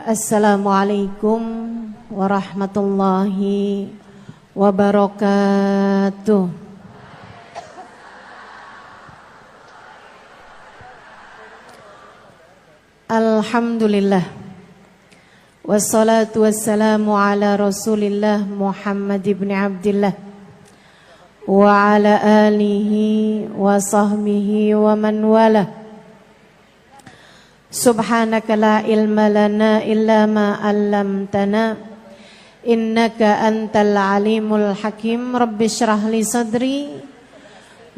Assalamualaikum warahmatullahi wabarakatuh. Alhamdulillah. Wassalatu wassalamu ala Rasulillah Muhammad ibn Abdillah wa ala alihi wa sahbihi wa man wala. Subhanaka la ilma lana illa ma 'allamtana innaka antal alimul hakim. Rabbi shrah li sadri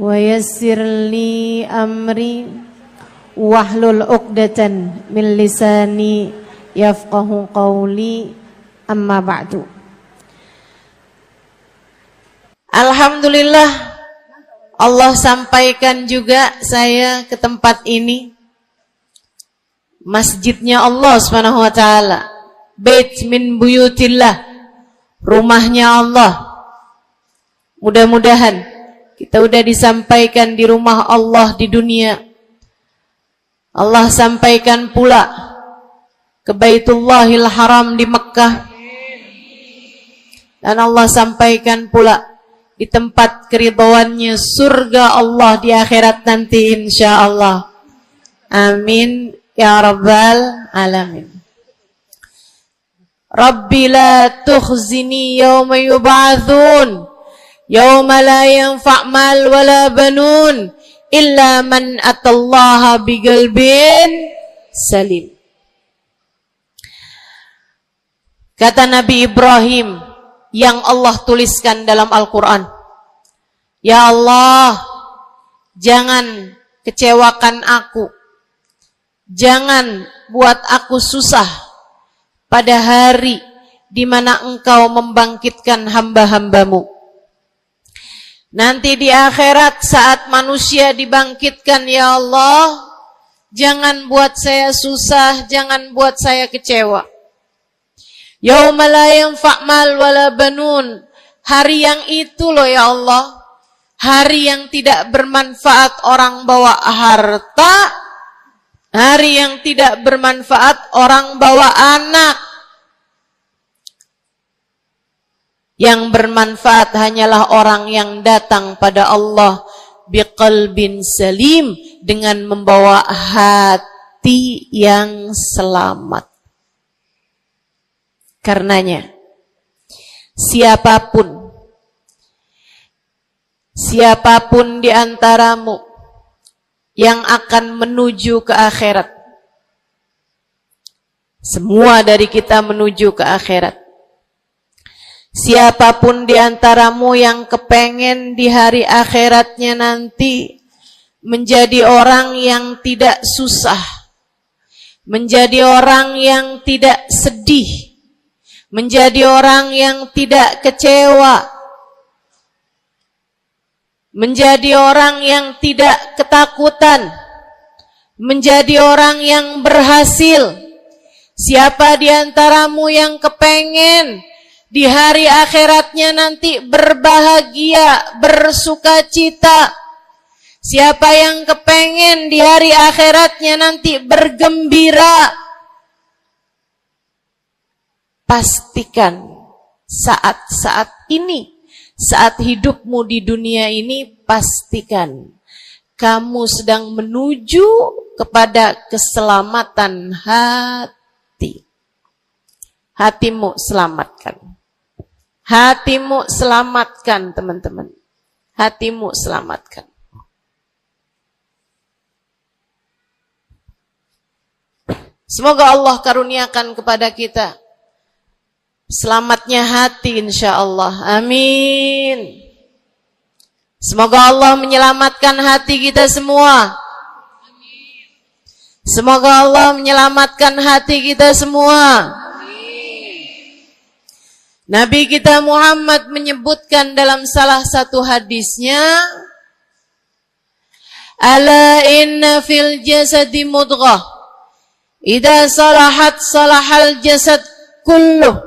wa yassir li amri wahlul 'uqdatan min lisani yafqahu qawli. Amma ba'du. Alhamdulillah, Allah sampaikan juga saya ke tempat ini. Masjidnya Allah Subhanahu wa taala, bait min buyutillah, rumahnya Allah. Mudah-mudahan kita udah disampaikan di rumah Allah di dunia. Allah sampaikan pula ke Baitullahil Haram di Mekkah. Dan Allah sampaikan pula di tempat keridhaannya surga Allah di akhirat nanti insyaallah. Amin ya rabbal alamin. Rabbi la tukhzini yawma yub'atsun yawma la yanfa' mal wala banun illa man atallaha biqalbin salim. Kata Nabi Ibrahim yang Allah tuliskan dalam Al-Quran, ya Allah, jangan kecewakan aku, jangan buat aku susah pada hari di mana Engkau membangkitkan hamba-hambamu. Nanti di akhirat saat manusia dibangkitkan, ya Allah, jangan buat saya susah, jangan buat saya kecewa. Yauma la yanfa' mal wala banun. Hari yang itu loh ya Allah, hari yang tidak bermanfaat orang bawa harta, hari yang tidak bermanfaat orang bawa anak. Yang bermanfaat hanyalah orang yang datang pada Allah biqalbin salim, dengan membawa hati yang selamat. Karenanya siapapun di antaramu yang akan menuju ke akhirat, semua dari kita menuju ke akhirat. Siapapun di antaramu yang kepengen di hari akhiratnya nanti menjadi orang yang tidak susah, menjadi orang yang tidak sedih, menjadi orang yang tidak kecewa, menjadi orang yang tidak ketakutan, menjadi orang yang berhasil. Siapa di antaramu yang kepengen di hari akhiratnya nanti berbahagia, bersukacita? Siapa yang kepengen di hari akhiratnya nanti bergembira? Pastikan saat-saat ini, saat hidupmu di dunia ini, pastikan kamu sedang menuju kepada keselamatan hati. Hatimu selamatkan. Hatimu selamatkan, teman-teman. Hatimu selamatkan. Semoga Allah karuniakan kepada kita selamatnya hati insyaallah. Amin. Semoga Allah menyelamatkan hati kita semua. Semoga Allah menyelamatkan hati kita semua. Nabi kita Muhammad menyebutkan dalam salah satu hadisnya, ala inna fil jasadi mudghah, idza salahat salahal jasad kulluh,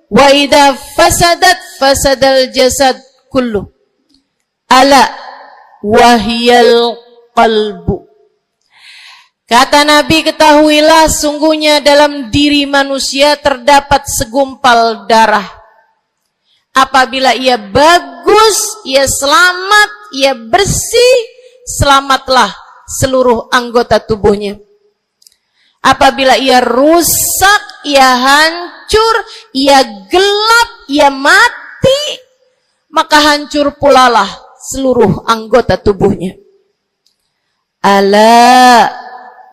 wa idza fasadat fasadal jasad kulluh. Ala wahiyal qalbu. Kata Nabi, ketahuilah sungguhnya dalam diri manusia terdapat segumpal darah. Apabila ia bagus, ia selamat, ia bersih, selamatlah seluruh anggota tubuhnya. Apabila ia rusak, ia hancur, ia gelap, ia mati, maka hancur pulalah seluruh anggota tubuhnya. Ala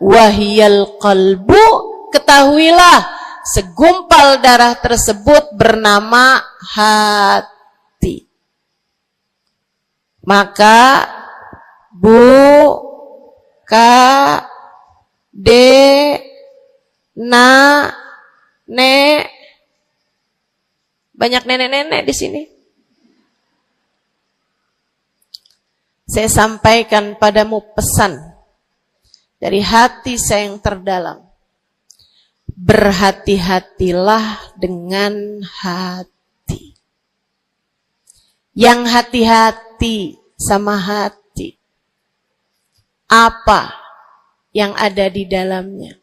wahiyal qalbu, ketahuilah segumpal darah tersebut bernama hati. Maka nek, banyak nenek-nenek di sini. Saya sampaikan padamu pesan dari hati saya yang terdalam. Berhati-hatilah dengan hati. Yang hati-hati sama hati. Apa yang ada di dalamnya?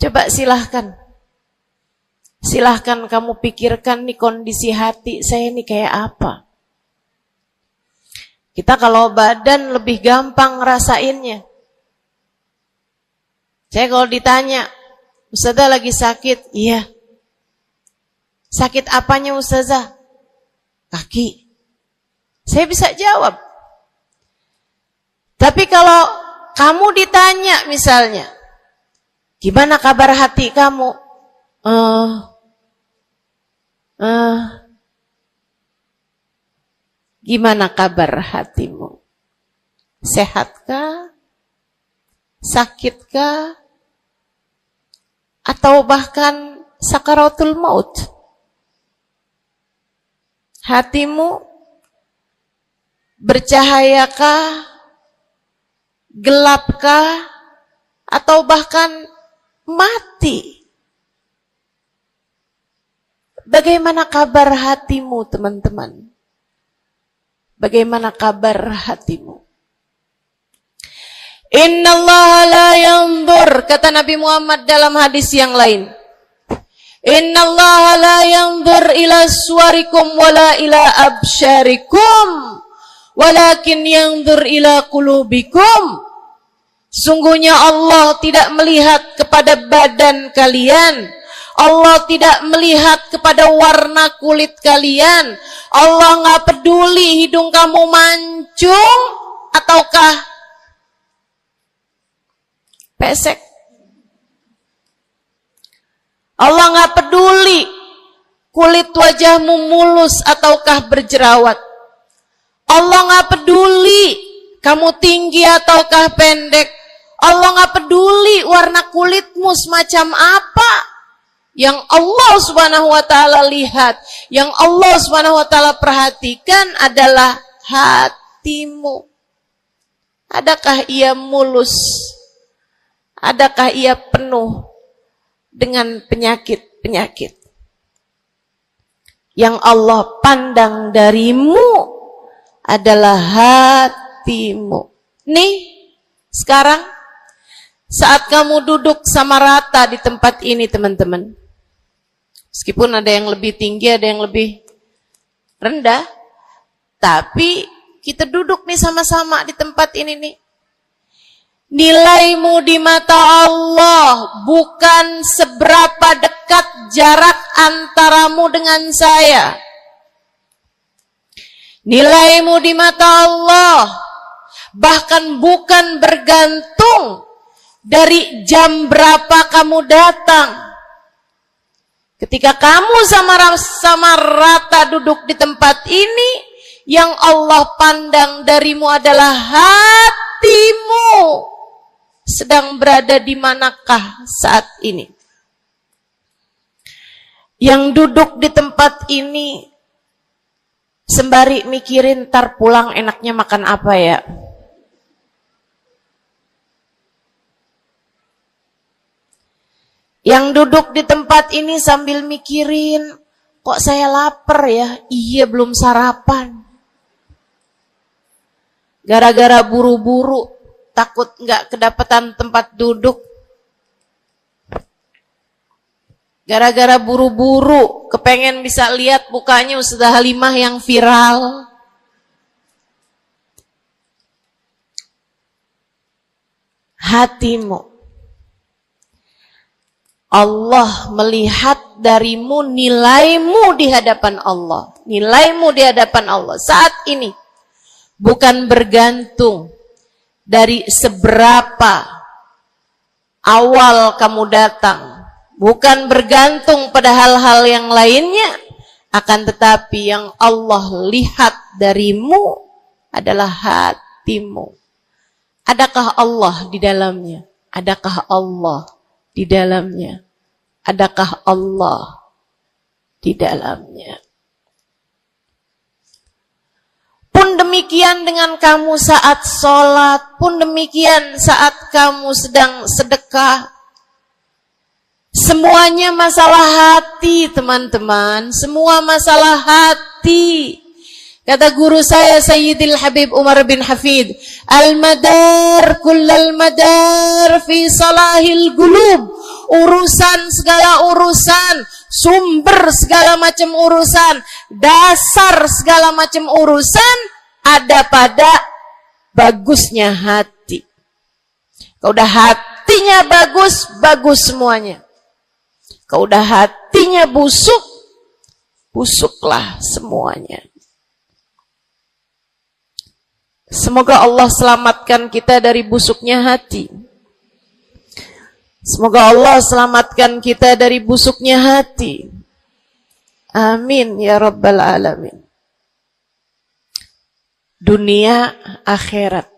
Coba silahkan. Silahkan kamu pikirkan nih kondisi hati saya ini kayak apa. Kita kalau badan lebih gampang ngerasainnya. Saya kalau ditanya, Ustazah lagi sakit? Iya. Sakit apanya Ustazah? Kaki. Saya bisa jawab. Tapi kalau kamu ditanya misalnya, gimana kabar hati kamu? Gimana kabar hatimu? Sehatkah? Sakitkah? Atau bahkan sakaratul maut? Hatimu bercahayakah? Gelapkah? Atau bahkan mati? Bagaimana kabar hatimu, teman-teman? Bagaimana kabar hatimu? Innallaha la yanzur, kata Nabi Muhammad dalam hadis yang lain. Innallaha la yanzur ila suwarikum wala ila absyarikum, walakin yanzur ila qulubikum. Sungguhnya Allah tidak melihat kepada badan kalian. Allah tidak melihat kepada warna kulit kalian. Allah nggak peduli hidung kamu mancung ataukah pesek. Allah nggak peduli kulit wajahmu mulus ataukah berjerawat. Allah nggak peduli kamu tinggi ataukah pendek. Allah nggak peduli warna kulitmu semacam apa. Yang Allah Subhanahu wa taala lihat, yang Allah Subhanahu wa taala perhatikan adalah hatimu. Adakah ia mulus? Adakah ia penuh dengan penyakit-penyakit? Yang Allah pandang darimu adalah hatimu. Nih, sekarang saat kamu duduk sama rata di tempat ini, teman-teman. Meskipun ada yang lebih tinggi, ada yang lebih rendah, tapi kita duduk nih sama-sama di tempat ini nih. Nilaimu di mata Allah bukan seberapa dekat jarak antaramu dengan saya. Nilaimu di mata Allah bahkan bukan bergantung dari jam berapa kamu datang. Ketika kamu sama rata duduk di tempat ini, yang Allah pandang darimu adalah hatimu. Sedang berada di manakah saat ini? Yang duduk di tempat ini sembari mikirin ntar pulang enaknya makan apa ya? Yang duduk di tempat ini sambil mikirin, kok saya lapar ya? Iya, belum sarapan. Gara-gara buru-buru takut nggak kedapatan tempat duduk. Gara-gara buru-buru, kepengen bisa lihat mukanya Ustazah Halimah yang viral. Hatimu. Allah melihat darimu nilaimu di hadapan Allah. Nilaimu di hadapan Allah saat ini. Bukan bergantung dari seberapa awal kamu datang. Bukan bergantung pada hal-hal yang lainnya, akan tetapi yang Allah lihat darimu adalah hatimu. Adakah Allah di dalamnya? Adakah Allah di dalamnya? Adakah Allah di dalamnya? Pun demikian dengan kamu saat sholat, pun demikian saat kamu sedang sedekah. Semuanya masalah hati, teman-teman. Semua masalah hati. Kata guru saya Sayyidil Habib Umar bin Hafid, al-madar kullal madar fi salahil gulub. Urusan segala urusan, sumber segala macam urusan, dasar segala macam urusan ada pada bagusnya hati. Kalau udah hatinya bagus, bagus semuanya. Kalau udah hatinya busuk, busuklah semuanya. Semoga Allah selamatkan kita dari busuknya hati. Semoga Allah selamatkan kita dari busuknya hati. Amin ya rabbal alamin. Dunia, akhirat,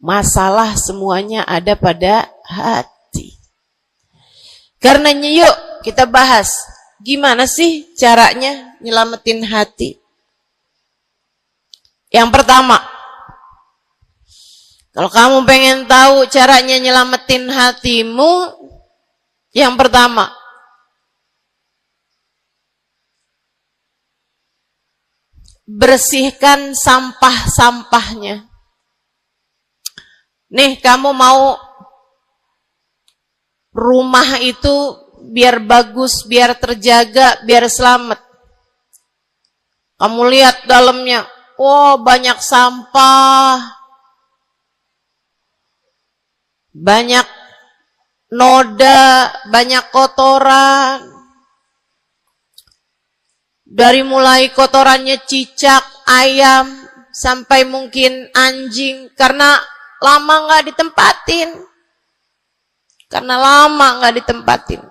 masalah semuanya ada pada hati. Karenanya yuk kita bahas gimana sih caranya nyelamatin hati. Yang pertama, kalau kamu pengen tahu caranya nyelamatin hatimu, yang pertama, bersihkan sampah-sampahnya. Nih, kamu mau rumah itu biar bagus, biar terjaga, biar selamat. Kamu lihat dalamnya, oh banyak sampah, banyak noda, banyak kotoran. Dari mulai kotorannya cicak, ayam, sampai mungkin anjing, karena lama nggak ditempatin. Karena lama nggak ditempatin.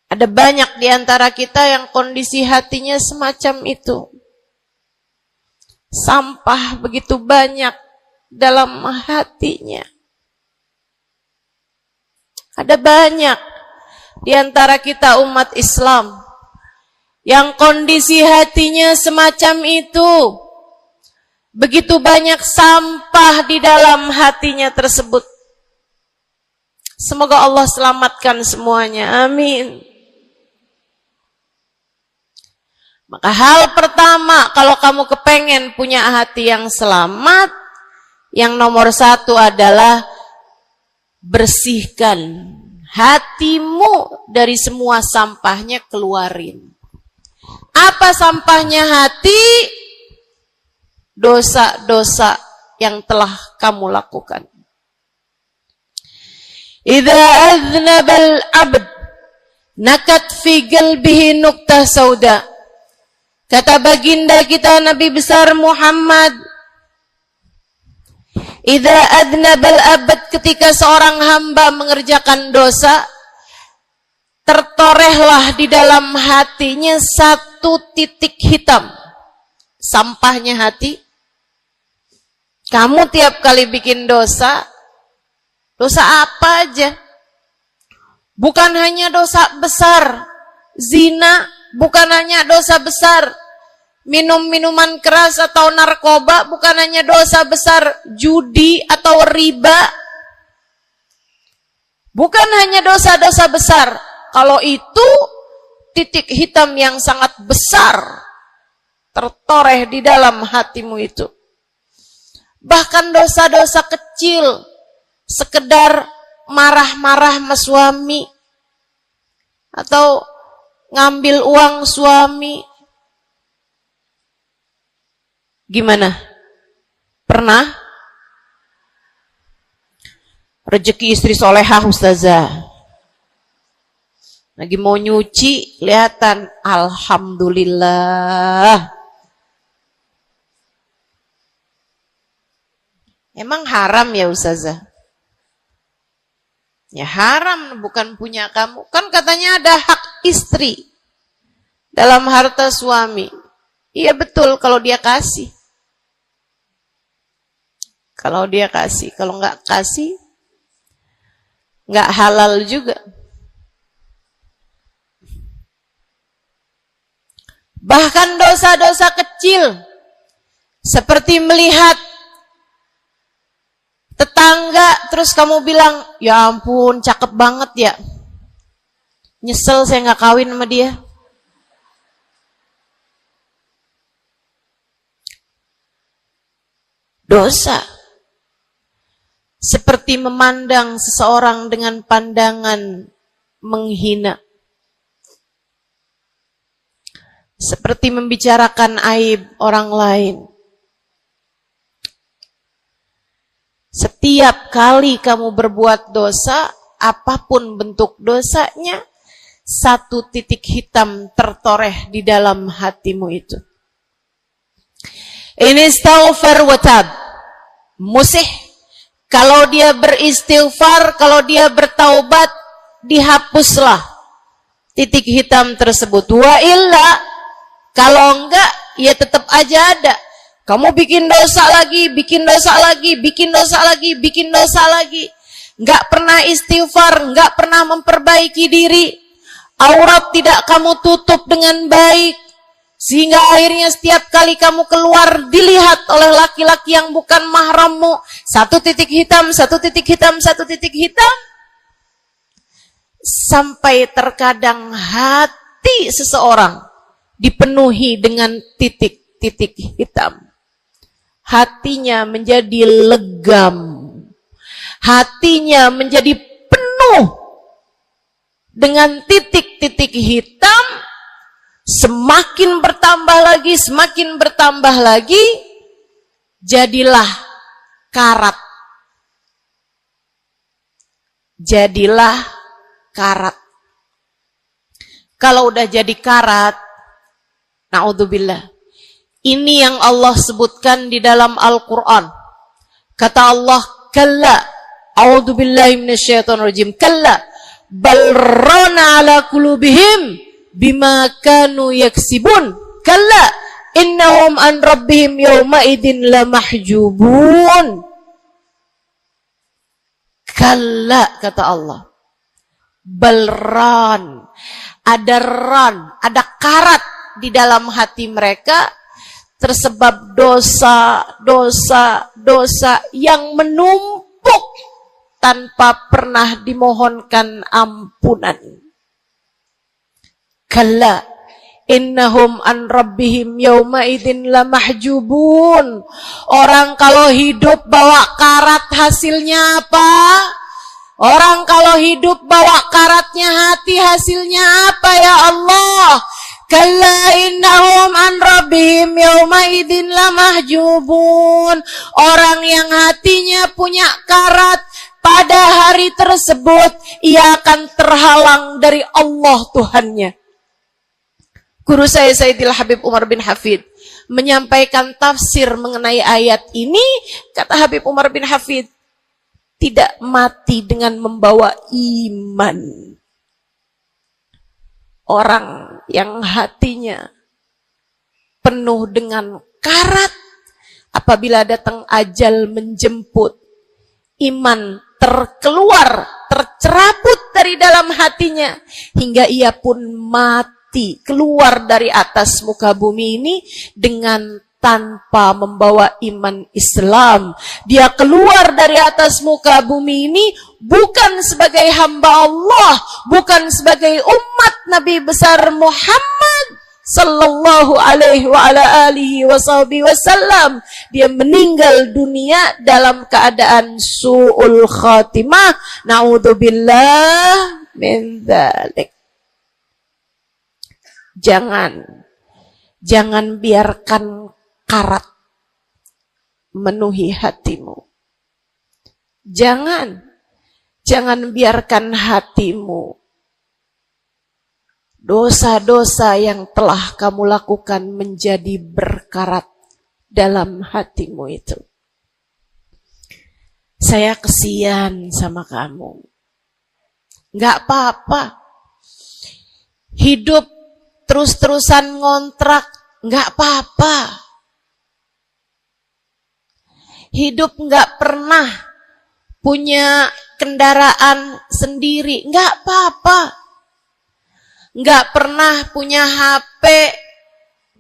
Ada banyak di antara kita yang kondisi hatinya semacam itu. Sampah begitu banyak dalam hatinya. Ada banyak di antara kita umat Islam yang kondisi hatinya semacam itu. Begitu banyak sampah di dalam hatinya tersebut. Semoga Allah selamatkan semuanya. Amin. Maka hal pertama, kalau kamu kepengen punya hati yang selamat, yang nomor satu adalah bersihkan hatimu dari semua sampahnya, keluarin. Apa sampahnya hati? Dosa-dosa yang telah kamu lakukan. Idza aznabal abd nakat fi qalbihi nuqtah sauda. Kata baginda kita Nabi besar Muhammad, idza aznabal abd, ketika seorang hamba mengerjakan dosa, tertorehlah di dalam hatinya satu titik hitam. Sampahnya hati. Kamu tiap kali bikin dosa, dosa apa aja? Bukan hanya dosa besar, zina, bukan hanya dosa besar, minum minuman keras atau narkoba, bukan hanya dosa besar, judi atau riba. Bukan hanya dosa-dosa besar. Kalau itu titik hitam yang sangat besar tertoreh di dalam hatimu itu. Bahkan dosa-dosa kecil, sekedar marah-marah sama suami, atau ngambil uang suami. Gimana? Pernah? Rezeki istri solehah ustazah. Lagi mau nyuci, kelihatan, alhamdulillah. Emang haram ya ustazah? Ya haram, bukan punya kamu. Kan katanya ada hak istri dalam harta suami. Iya betul kalau dia kasih. Kalau dia kasih, kalau nggak kasih, nggak halal juga. Bahkan dosa-dosa kecil, seperti melihat tetangga, terus kamu bilang, ya ampun, cakep banget ya. Nyesel saya nggak kawin sama dia. Dosa. Seperti memandang seseorang dengan pandangan menghina. Seperti membicarakan aib orang lain. Setiap kali kamu berbuat dosa, apapun bentuk dosanya, satu titik hitam tertoreh di dalam hatimu itu. Ini istaghfar wa tab. Musih. Kalau dia beristighfar, kalau dia bertaubat, dihapuslah titik hitam tersebut. Wa illa, kalau enggak, ya tetap aja ada. Kamu bikin dosa lagi, bikin dosa lagi, bikin dosa lagi, bikin dosa lagi. Enggak pernah istighfar, enggak pernah memperbaiki diri. Aurat tidak kamu tutup dengan baik. Sehingga akhirnya setiap kali kamu keluar dilihat oleh laki-laki yang bukan mahrammu. Satu titik hitam, satu titik hitam, satu titik hitam. Sampai terkadang hati seseorang dipenuhi dengan titik-titik hitam. Hatinya menjadi legam. Hatinya menjadi penuh dengan titik-titik hitam. Semakin bertambah lagi, semakin bertambah lagi, jadilah karat. Jadilah karat. Kalau udah jadi karat, na'udzubillah. Ini yang Allah sebutkan di dalam Al-Quran. Kata Allah, kalla, a'udzubillahi minasyaitonirrajim, kalla, bal rana ala qulubihim bima kanu yaksibun, kalla innahum an rabbihim yawma idin lamahjubun. Kalla, kata Allah, balran, ada ran, ada karat di dalam hati mereka tersebab dosa yang menumpuk tanpa pernah dimohonkan ampunan. Kalla innahum an rabbihim yawma idin lamahjubun. Orang kalau hidup bawa karat hasilnya apa? Orang kalau hidup bawa karatnya hati hasilnya apa ya Allah? Kalla innahum an rabbihim yawma idin lamahjubun. Orang yang hatinya punya karat, pada hari tersebut ia akan terhalang dari Allah Tuhannya. Guru saya Sayyidil Habib Umar bin Hafid menyampaikan tafsir mengenai ayat ini. Kata Habib Umar bin Hafid, tidak mati dengan membawa iman. Orang yang hatinya penuh dengan karat, apabila datang ajal menjemput, iman tercerabut dari dalam hatinya, hingga ia pun mati, keluar dari atas muka bumi ini dengan tanpa membawa iman Islam. Dia keluar dari atas muka bumi ini bukan sebagai hamba Allah, bukan sebagai umat Nabi besar Muhammad sallallahu alaihi wa ala alihi wasallam. Dia meninggal dunia dalam keadaan su'ul khatimah. Na'udzubillah min dzalik. Jangan biarkan karat memenuhi hatimu. Jangan biarkan hatimu dosa-dosa yang telah kamu lakukan menjadi berkarat dalam hatimu itu. Saya kesian sama kamu. Gak apa-apa. Hidup terus-terusan ngontrak, gak apa-apa. Hidup gak pernah punya kendaraan sendiri, gak apa-apa. Gak pernah punya HP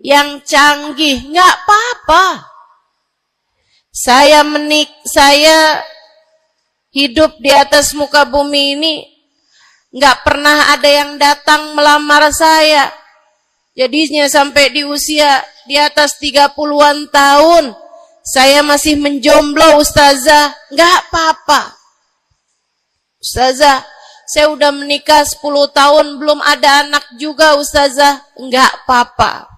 yang canggih, gak apa-apa. Saya hidup di atas muka bumi ini, gak pernah ada yang datang melamar saya. Jadinya sampai di usia di atas 30-an tahun, saya masih menjomblo, Ustazah. Gak apa-apa. Ustazah, saya udah menikah 10 tahun, belum ada anak juga, Ustazah. Gak apa-apa.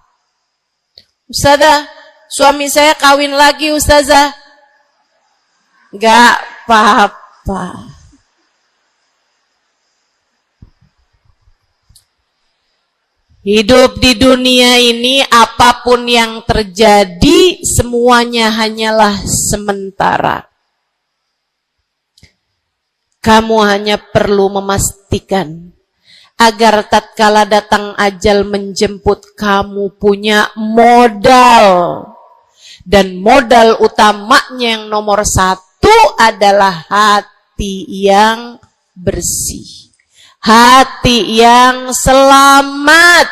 Ustazah, suami saya kawin lagi, Ustazah. Gak apa-apa. Hidup di dunia ini, apapun yang terjadi, semuanya hanyalah sementara. Kamu hanya perlu memastikan agar tatkala datang ajal menjemput, kamu punya modal. Dan modal utamanya yang nomor 1 adalah hati yang bersih. Hati yang selamat.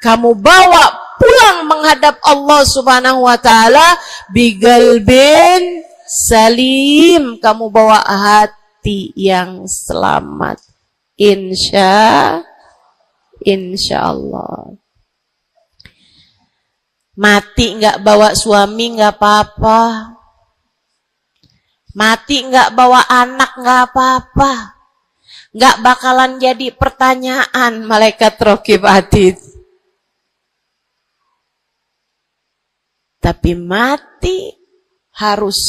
Kamu bawa pulang menghadap Allah Subhanahu wa ta'ala bigalbin salim. Kamu bawa hati yang selamat. Insya Allah. Mati nggak bawa suami nggak apa-apa. Mati nggak bawa anak nggak apa-apa. Nggak bakalan jadi pertanyaan malaikat raqib atid. Tapi mati harus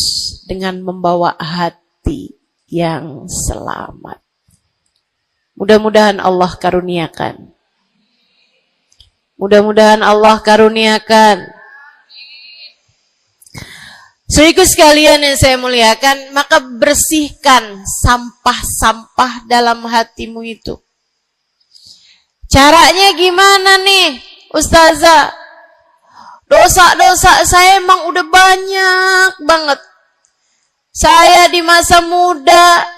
dengan membawa hati yang selamat. Mudah-mudahan Allah karuniakan. Mudah-mudahan Allah karuniakan. Saudaraku sekalian yang saya muliakan, maka bersihkan sampah-sampah dalam hatimu itu. Caranya gimana nih, Ustazah? Dosa-dosa saya emang udah banyak banget. Saya di masa muda,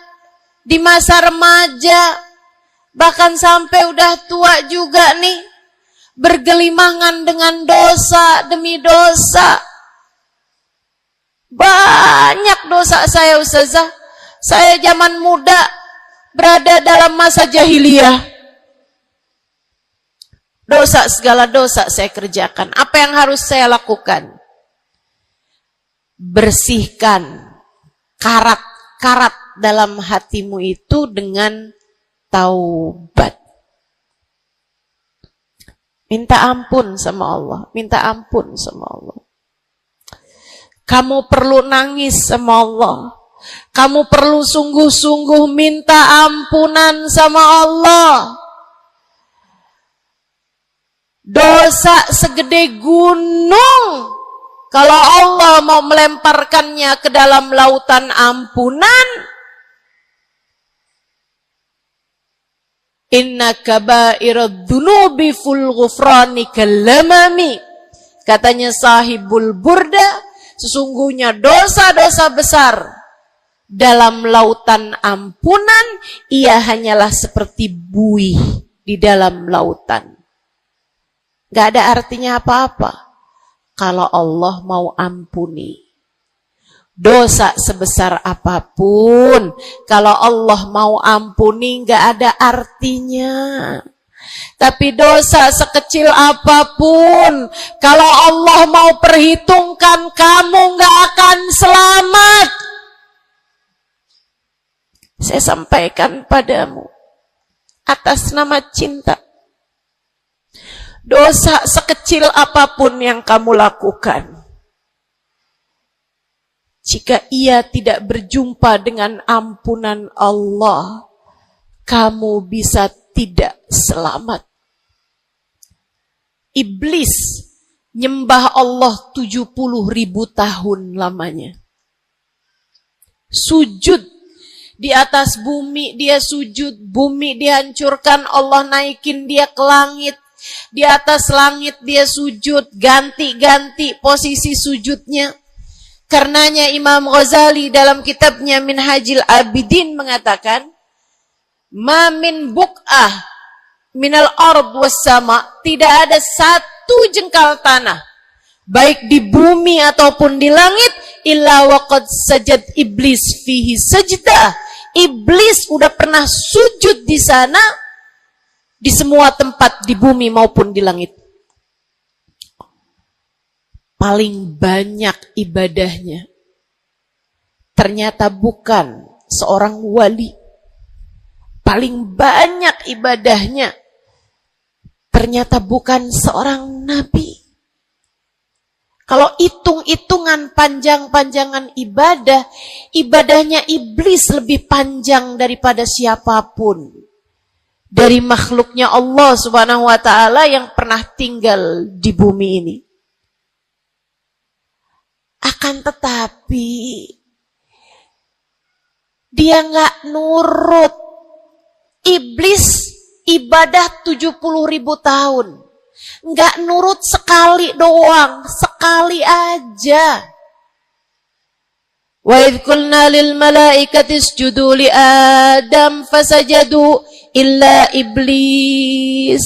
di masa remaja, bahkan sampai udah tua juga nih, bergelimangan dengan dosa demi dosa. Banyak dosa saya, Ustazah. Saya zaman muda berada dalam masa jahiliyah. Dosa, segala dosa saya kerjakan. Apa yang harus saya lakukan? Bersihkan karat-karat dalam hatimu itu dengan taubat. Minta ampun sama Allah. Minta ampun sama Allah. Kamu perlu nangis sama Allah. Kamu perlu sungguh-sungguh minta ampunan sama Allah. Dosa segede gunung, kalau Allah mau melemparkannya ke dalam lautan ampunan, inna kaba'irad dunubi ful ghufrani kalamami. Katanya sahibul burda, sesungguhnya dosa-dosa besar dalam lautan ampunan, ia hanyalah seperti buih di dalam lautan. Gak ada artinya apa-apa kalau Allah mau ampuni. Dosa sebesar apapun, kalau Allah mau ampuni gak ada artinya. Tapi dosa sekecil apapun, kalau Allah mau perhitungkan, kamu gak akan selamat. Saya sampaikan padamu atas nama cinta. Dosa sekecil apapun yang kamu lakukan, jika ia tidak berjumpa dengan ampunan Allah, kamu bisa tidak selamat. Iblis nyembah Allah 70.000 tahun lamanya. Sujud di atas bumi, dia sujud, bumi dihancurkan, Allah naikin dia ke langit. Di atas langit dia sujud, ganti-ganti posisi sujudnya. Karenanya Imam Ghazali dalam kitabnya Minhajul Abidin mengatakan, ma min buk'ah minal ard was sama, tidak ada satu jengkal tanah, baik di bumi ataupun di langit, illa waqad sajad iblis fihi sajdah. Iblis udah pernah sujud di sana, di semua tempat di bumi maupun di langit. Paling banyak ibadahnya ternyata bukan seorang wali. Paling banyak ibadahnya ternyata bukan seorang nabi. Kalau hitung-hitungan panjang-panjangan ibadah, ibadahnya iblis lebih panjang daripada siapapun dari makhluknya Allah Subhanahu wa taala yang pernah tinggal di bumi ini. Akan tetapi dia nggak nurut. Iblis ibadah 70.000 tahun. Nggak nurut sekali doang, sekali aja. Wa idh qulna lil malaikati isjudu li Adam fasajadu illa iblis.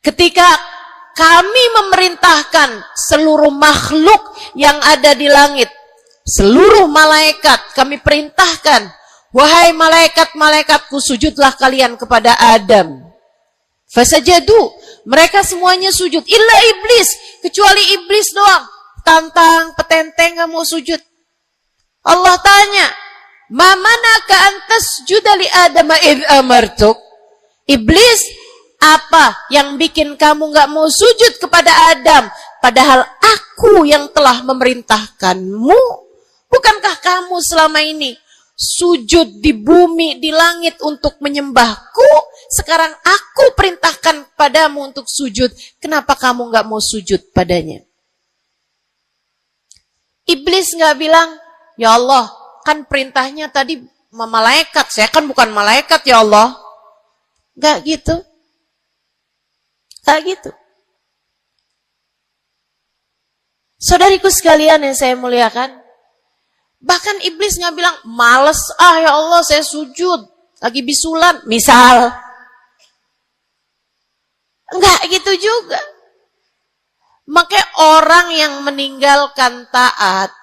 Ketika kami memerintahkan seluruh makhluk yang ada di langit, seluruh malaikat kami perintahkan, wahai malaikat-malaikatku, sujudlah kalian kepada Adam. Fasajadu, mereka semuanya sujud. Illa iblis, kecuali iblis doang. Tantang, petenteng gak mau sujud. Allah tanya, ma manaka antas judali Adam idh amartuk. Iblis, apa yang bikin kamu gak mau sujud kepada Adam? Padahal aku yang telah memerintahkanmu. Bukankah kamu selama ini sujud di bumi, di langit untuk menyembahku? Sekarang aku perintahkan padamu untuk sujud. Kenapa kamu gak mau sujud padanya? Iblis gak bilang, ya Allah, kan perintahnya tadi malaikat, saya kan bukan malaikat ya Allah. Gak gitu. Gak gitu. Saudariku sekalian yang saya muliakan, bahkan iblis gak bilang, males ya Allah saya sujud, lagi bisulan, misal. Enggak gitu juga. Makanya orang yang meninggalkan taat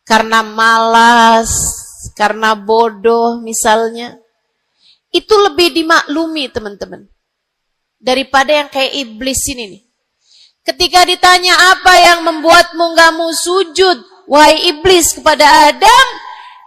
karena malas, karena bodoh misalnya, itu lebih dimaklumi teman-teman daripada yang kayak iblis ini nih. Ketika ditanya apa yang membuatmu gak mau sujud, wahai iblis, kepada Adam,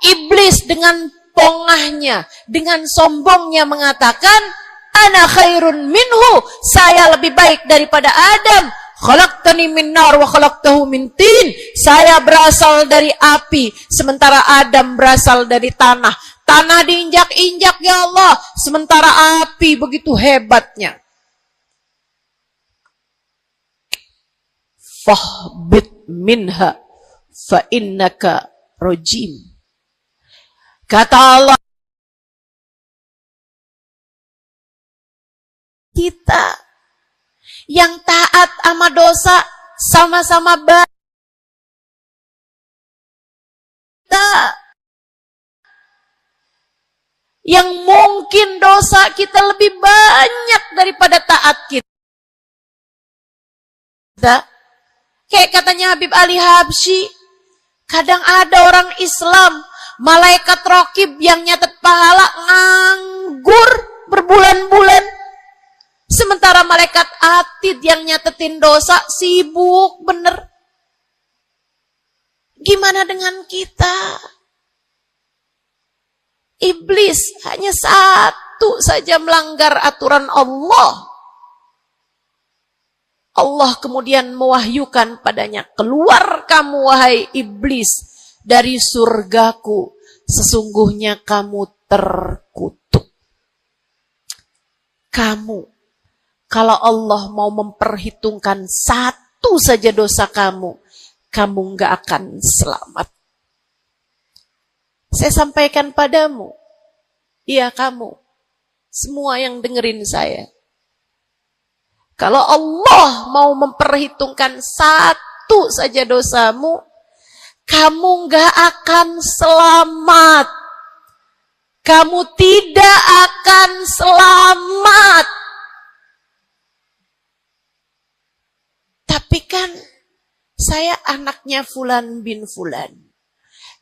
iblis dengan pongahnya, dengan sombongnya mengatakan, ana khairun minhu, saya lebih baik daripada Adam. Khalaqtani min nar wa khalaqtahu min tin. Saya berasal dari api, sementara Adam berasal dari tanah. Tanah diinjak-injak ya Allah, sementara api begitu hebatnya. Fahbit minha fa innaka rajim. Kata Allah, kita yang taat sama dosa sama-sama baik. Yang mungkin dosa kita lebih banyak daripada taat kita. Kayak katanya Habib Ali Habsyi, kadang ada orang Islam, malaikat raqib yang nyatet pahala nganggur malaikat atid yang nyatetin dosa, sibuk bener. Gimana dengan kita? Iblis hanya satu saja melanggar aturan Allah. Allah kemudian mewahyukan padanya, keluar kamu wahai iblis dari surgaku, sesungguhnya kamu terkutuk. Kamu, kalau Allah mau memperhitungkan satu saja dosa kamu, kamu nggak akan selamat. Saya sampaikan padamu, iya kamu, semua yang dengerin saya. Kalau Allah mau memperhitungkan satu saja dosamu, kamu nggak akan selamat. Kamu tidak akan selamat. Tapi kan saya anaknya Fulan bin Fulan.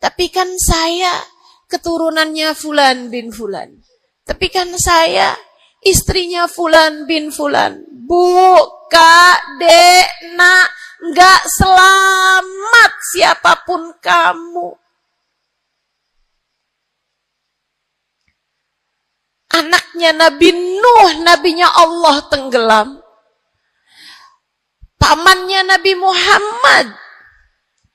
Tapi kan saya keturunannya Fulan bin Fulan. Tapi kan saya istrinya Fulan bin Fulan. Bu, Kak, Dek, Nak, nggak selamat siapapun kamu. Anaknya Nabi Nuh, nabinya Allah tenggelam. Pamannya Nabi Muhammad,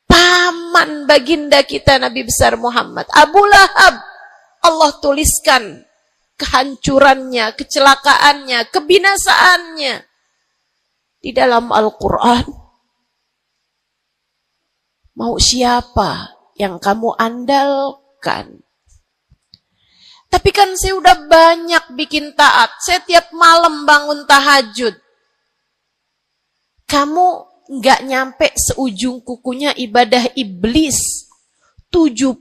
paman baginda kita Nabi besar Muhammad, Abu Lahab, Allah tuliskan kehancurannya, kecelakaannya, kebinasaannya di dalam Al-Quran. Mau siapa yang kamu andalkan? Tapi kan saya udah banyak bikin taat, saya tiap malam bangun tahajud. Kamu nggak nyampe seujung kukunya ibadah iblis 70.000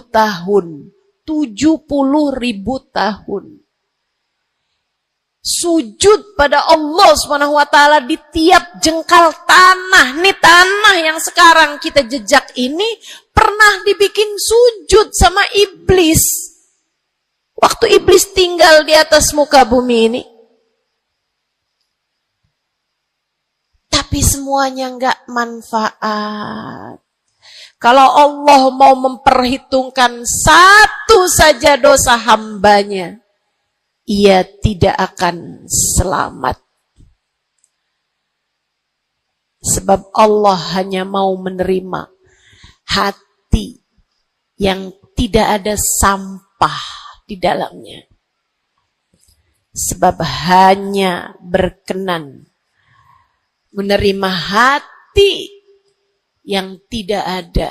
tahun. 70.000 tahun. Sujud pada Allah SWT di tiap jengkal tanah. Nih tanah yang sekarang kita jejak ini pernah dibikin sujud sama iblis. Waktu iblis tinggal di atas muka bumi ini. Tapi semuanya nggak manfaat. Kalau Allah mau memperhitungkan satu saja dosa hambanya, ia tidak akan selamat. Sebab Allah hanya mau menerima hati yang tidak ada sampah di dalamnya. Sebab hanya berkenan menerima hati yang tidak ada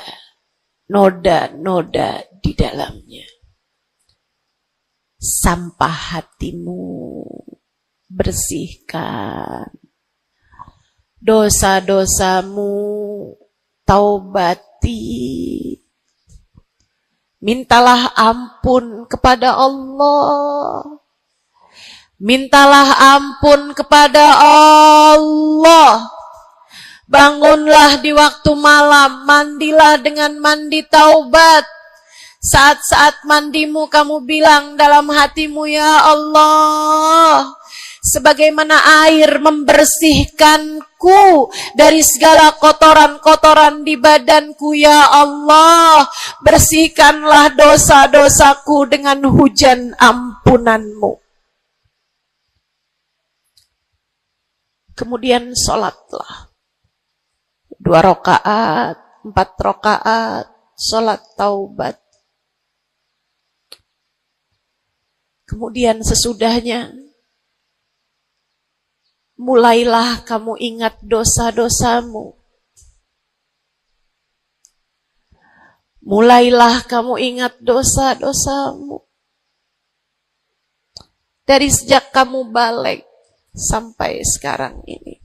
noda-noda di dalamnya. Sampah hatimu bersihkan. Dosa-dosamu taubati. Mintalah ampun kepada Allah. Mintalah ampun kepada Allah. Bangunlah di waktu malam, mandilah dengan mandi taubat. Saat-saat mandimu kamu bilang dalam hatimu, ya Allah, sebagaimana air membersihkanku dari segala kotoran-kotoran di badanku, ya Allah, bersihkanlah dosa-dosaku dengan hujan ampunanmu. Kemudian sholatlah. 2 rakaat, 4 rakaat, sholat taubat. Kemudian sesudahnya, mulailah kamu ingat dosa-dosamu. Mulailah kamu ingat dosa-dosamu. Dari sejak kamu balik sampai sekarang ini.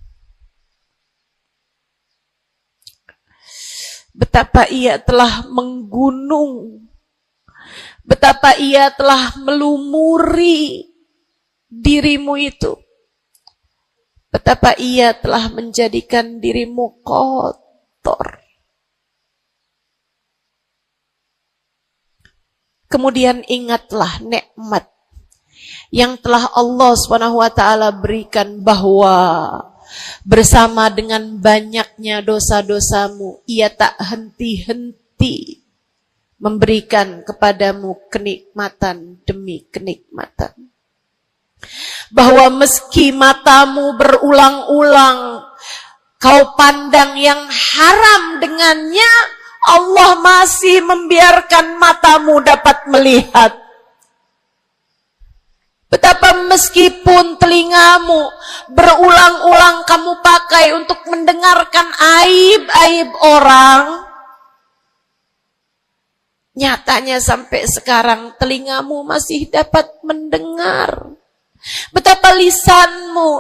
Betapa ia telah menggunung, betapa ia telah melumuri dirimu itu, betapa ia telah menjadikan dirimu kotor. Kemudian ingatlah nikmat yang telah Allah SWT berikan, bahwa bersama dengan banyaknya dosa-dosamu, Ia tak henti-henti memberikan kepadamu kenikmatan demi kenikmatan. Bahwa meski matamu berulang-ulang kau pandang yang haram dengannya, Allah masih membiarkan matamu dapat melihat. Betapa meskipun telingamu berulang-ulang kamu pakai untuk mendengarkan aib-aib orang, nyatanya sampai sekarang telingamu masih dapat mendengar. Betapa lisanmu,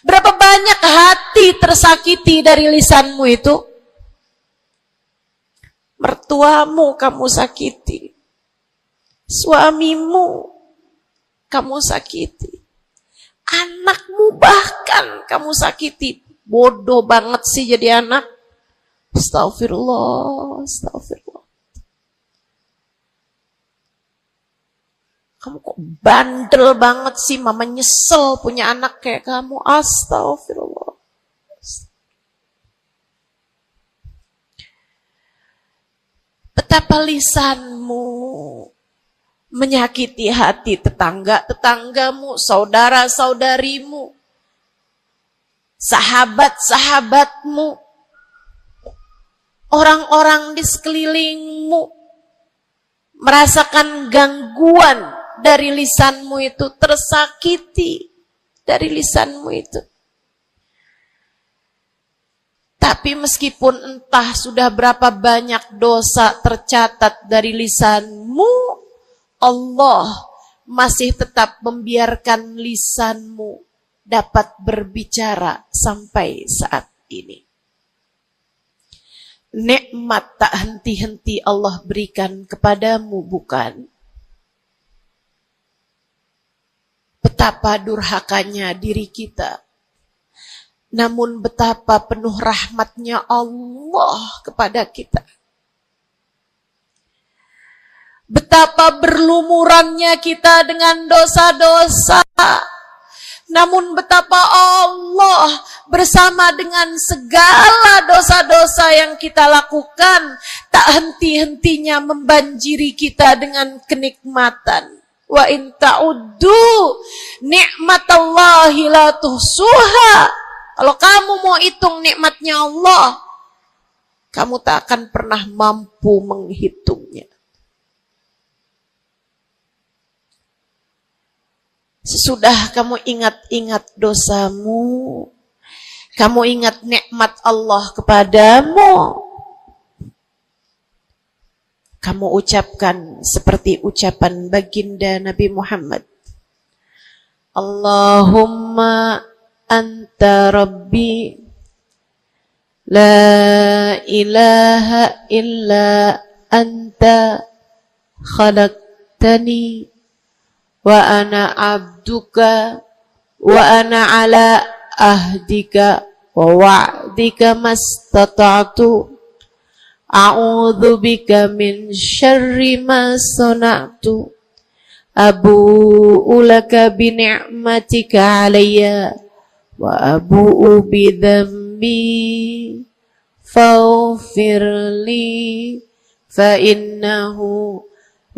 berapa banyak hati tersakiti dari lisanmu itu. Mertuamu kamu sakiti, suamimu kamu sakiti, anakmu bahkan kamu sakiti. Bodoh banget sih jadi anak. Astagfirullah. Kamu kok bandel banget sih, mama nyesel punya anak kayak kamu. Astagfirullah. Betapa lisanmu menyakiti hati tetanggamu, saudara-saudarimu, sahabat-sahabatmu, orang-orang di sekelilingmu merasakan gangguan dari lisanmu itu, tersakiti dari lisanmu itu. Tapi meskipun entah sudah berapa banyak dosa tercatat dari lisanmu, Allah masih tetap membiarkan lisanmu dapat berbicara sampai saat ini. Nikmat tak henti-henti Allah berikan kepadamu, bukan? Betapa durhakanya diri kita. Namun betapa penuh rahmatnya Allah kepada kita. Betapa berlumurannya kita dengan dosa-dosa. Namun betapa Allah bersama dengan segala dosa-dosa yang kita lakukan, tak henti-hentinya membanjiri kita dengan kenikmatan. Wa in ta'uddu ni'matallahi la tuhsuha. Kalau kamu mau hitung nikmatnya Allah, kamu tak akan pernah mampu menghitungnya. Sesudah kamu ingat-ingat dosamu, kamu ingat nikmat Allah kepadamu, kamu ucapkan seperti ucapan baginda Nabi Muhammad. Allahumma anta rabbi la ilaha illa anta khalaqtani wa ana abduka wa ana ala ahdika wa wa'dika mastata'tu a'udzu bika min syarri ma sana'tu abu'u laka bi ni'matika 'alayya wa abu'u bi dhanbi faghfir li fa innahu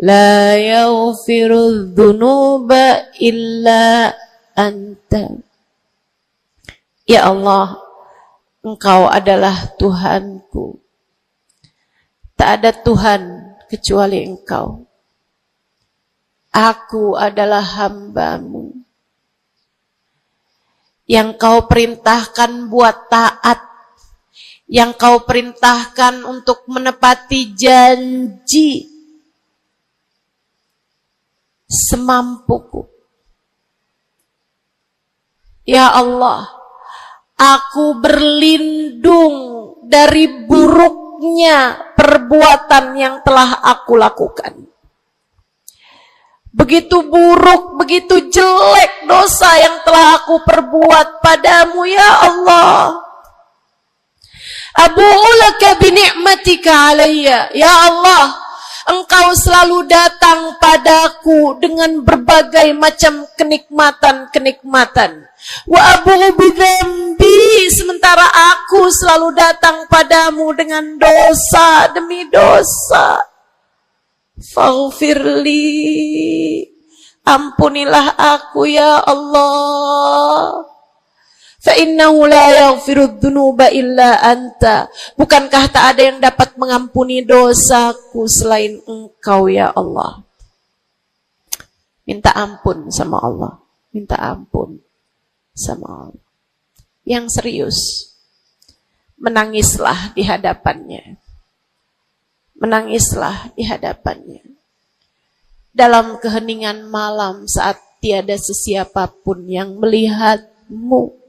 la yaghfiru dzunuba illa anta. Ya Allah, Engkau adalah Tuhanku. Tak ada Tuhan kecuali Engkau. Aku adalah hamba-Mu yang Kau perintahkan buat taat, yang Kau perintahkan untuk menepati janji semampuku. Ya Allah, aku berlindung dari buruknya perbuatan yang telah aku lakukan. Begitu buruk, begitu jelek dosa yang telah aku perbuat padamu, ya Allah. Abu'u laka bi ni'matika 'alayya. Ya Allah, Engkau Engkau selalu datang padaku dengan berbagai macam kenikmatan-kenikmatan. Wa abu'u bidzambi, sementara aku selalu datang padamu dengan dosa demi dosa. Faghfirli, ampunilah aku ya Allah. Fa innahu la yaghfirudz dzunuba illa anta. Bukankah tak ada yang dapat mengampuni dosaku selain Engkau ya Allah. Minta ampun sama Allah. Minta ampun sama Allah. Yang serius, menangislah di hadapannya. Menangislah di hadapannya. Dalam keheningan malam saat tiada sesiapapun yang melihatmu.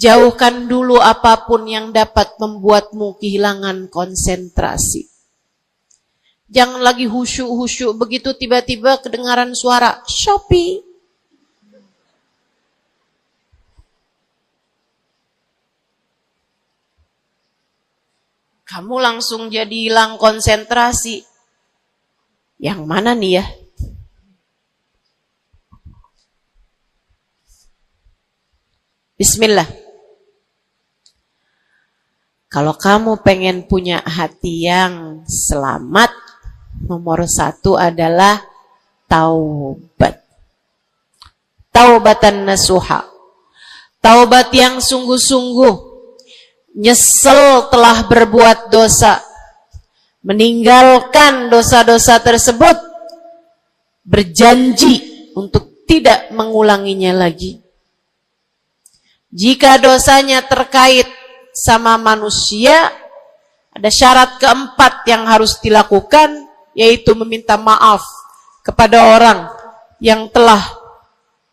Jauhkan dulu apapun yang dapat membuatmu kehilangan konsentrasi. Jangan lagi khusyuk-khusyuk begitu tiba-tiba kedengaran suara Shopee. Kamu langsung jadi hilang konsentrasi. Yang mana nih ya? Bismillah. Kalau kamu pengen punya hati yang selamat, nomor 1 adalah taubat. Taubatan nasuha. Taubat yang sungguh-sungguh. Nyesel telah berbuat dosa. Meninggalkan dosa-dosa tersebut. Berjanji untuk tidak mengulanginya lagi. Jika dosanya terkait sama manusia, ada syarat keempat yang harus dilakukan, yaitu meminta maaf kepada orang yang telah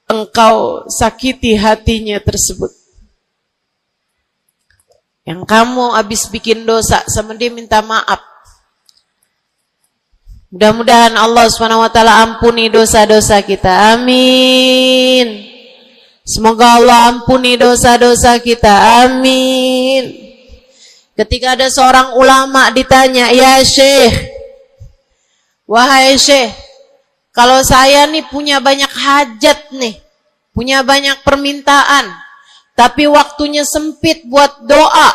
engkau sakiti hatinya tersebut. Yang kamu habis bikin dosa sama dia, minta maaf. Mudah-mudahan Allah SWT ampuni dosa-dosa kita. Amin. Semoga Allah ampuni dosa-dosa kita. Amin. Ketika ada seorang ulama ditanya, ya Syekh, wahai Syekh, kalau saya nih punya banyak hajat nih, punya banyak permintaan, tapi waktunya sempit buat doa,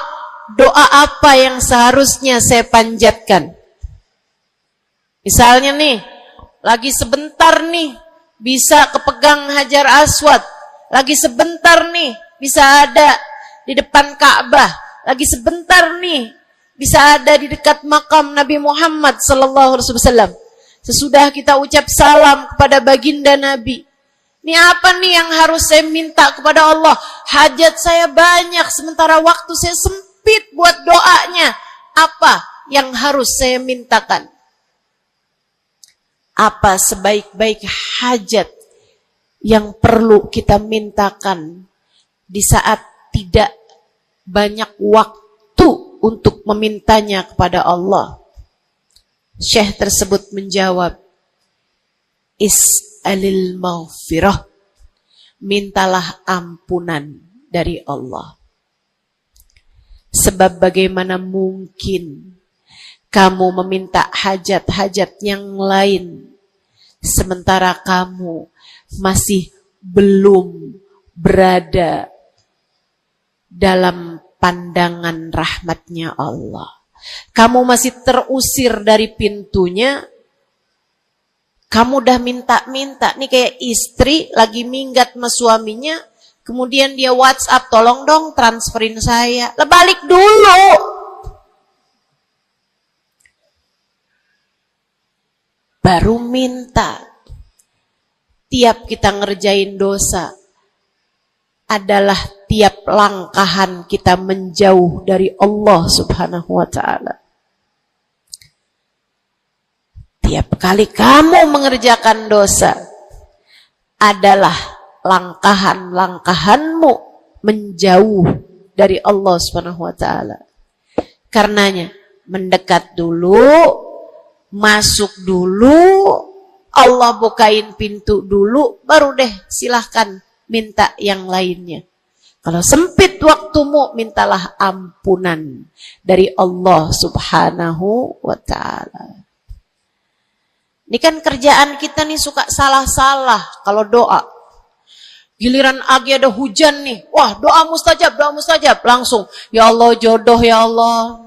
doa apa yang seharusnya saya panjatkan? Misalnya nih, lagi sebentar nih, bisa kepegang Hajar Aswad. Lagi sebentar nih, bisa ada di depan Ka'bah. Lagi sebentar nih, bisa ada di dekat makam Nabi Muhammad SAW. Sesudah kita ucap salam kepada baginda Nabi. Ini apa nih yang harus saya minta kepada Allah? Hajat saya banyak, sementara waktu saya sempit buat doanya. Apa yang harus saya mintakan? Apa sebaik-baik hajat yang perlu kita mintakan di saat tidak banyak waktu untuk memintanya kepada Allah? Syekh tersebut menjawab, Is'alil maghfirah, mintalah ampunan dari Allah. Sebab bagaimana mungkin kamu meminta hajat-hajat yang lain sementara kamu masih belum berada dalam pandangan rahmatnya Allah. Kamu masih terusir dari pintunya. Kamu udah minta-minta. Nih kayak istri lagi minggat sama suaminya. Kemudian dia WhatsApp, tolong dong transferin saya. Lah balik dulu. Baru minta. Tiap kita ngerjain dosa adalah tiap langkahan kita menjauh dari Allah Subhanahu wa ta'ala. Tiap kali kamu mengerjakan dosa adalah langkahan-langkahanmu menjauh dari Allah Subhanahu wa ta'ala. Karenanya mendekat dulu, masuk dulu, Allah bukain pintu dulu, baru deh silahkan minta yang lainnya. Kalau sempit waktumu, mintalah ampunan dari Allah Subhanahu wa ta'ala. Ini kan kerjaan kita nih suka salah-salah kalau doa. Giliran lagi ada hujan nih, wah doa mustajab, langsung. Ya Allah jodoh ya Allah.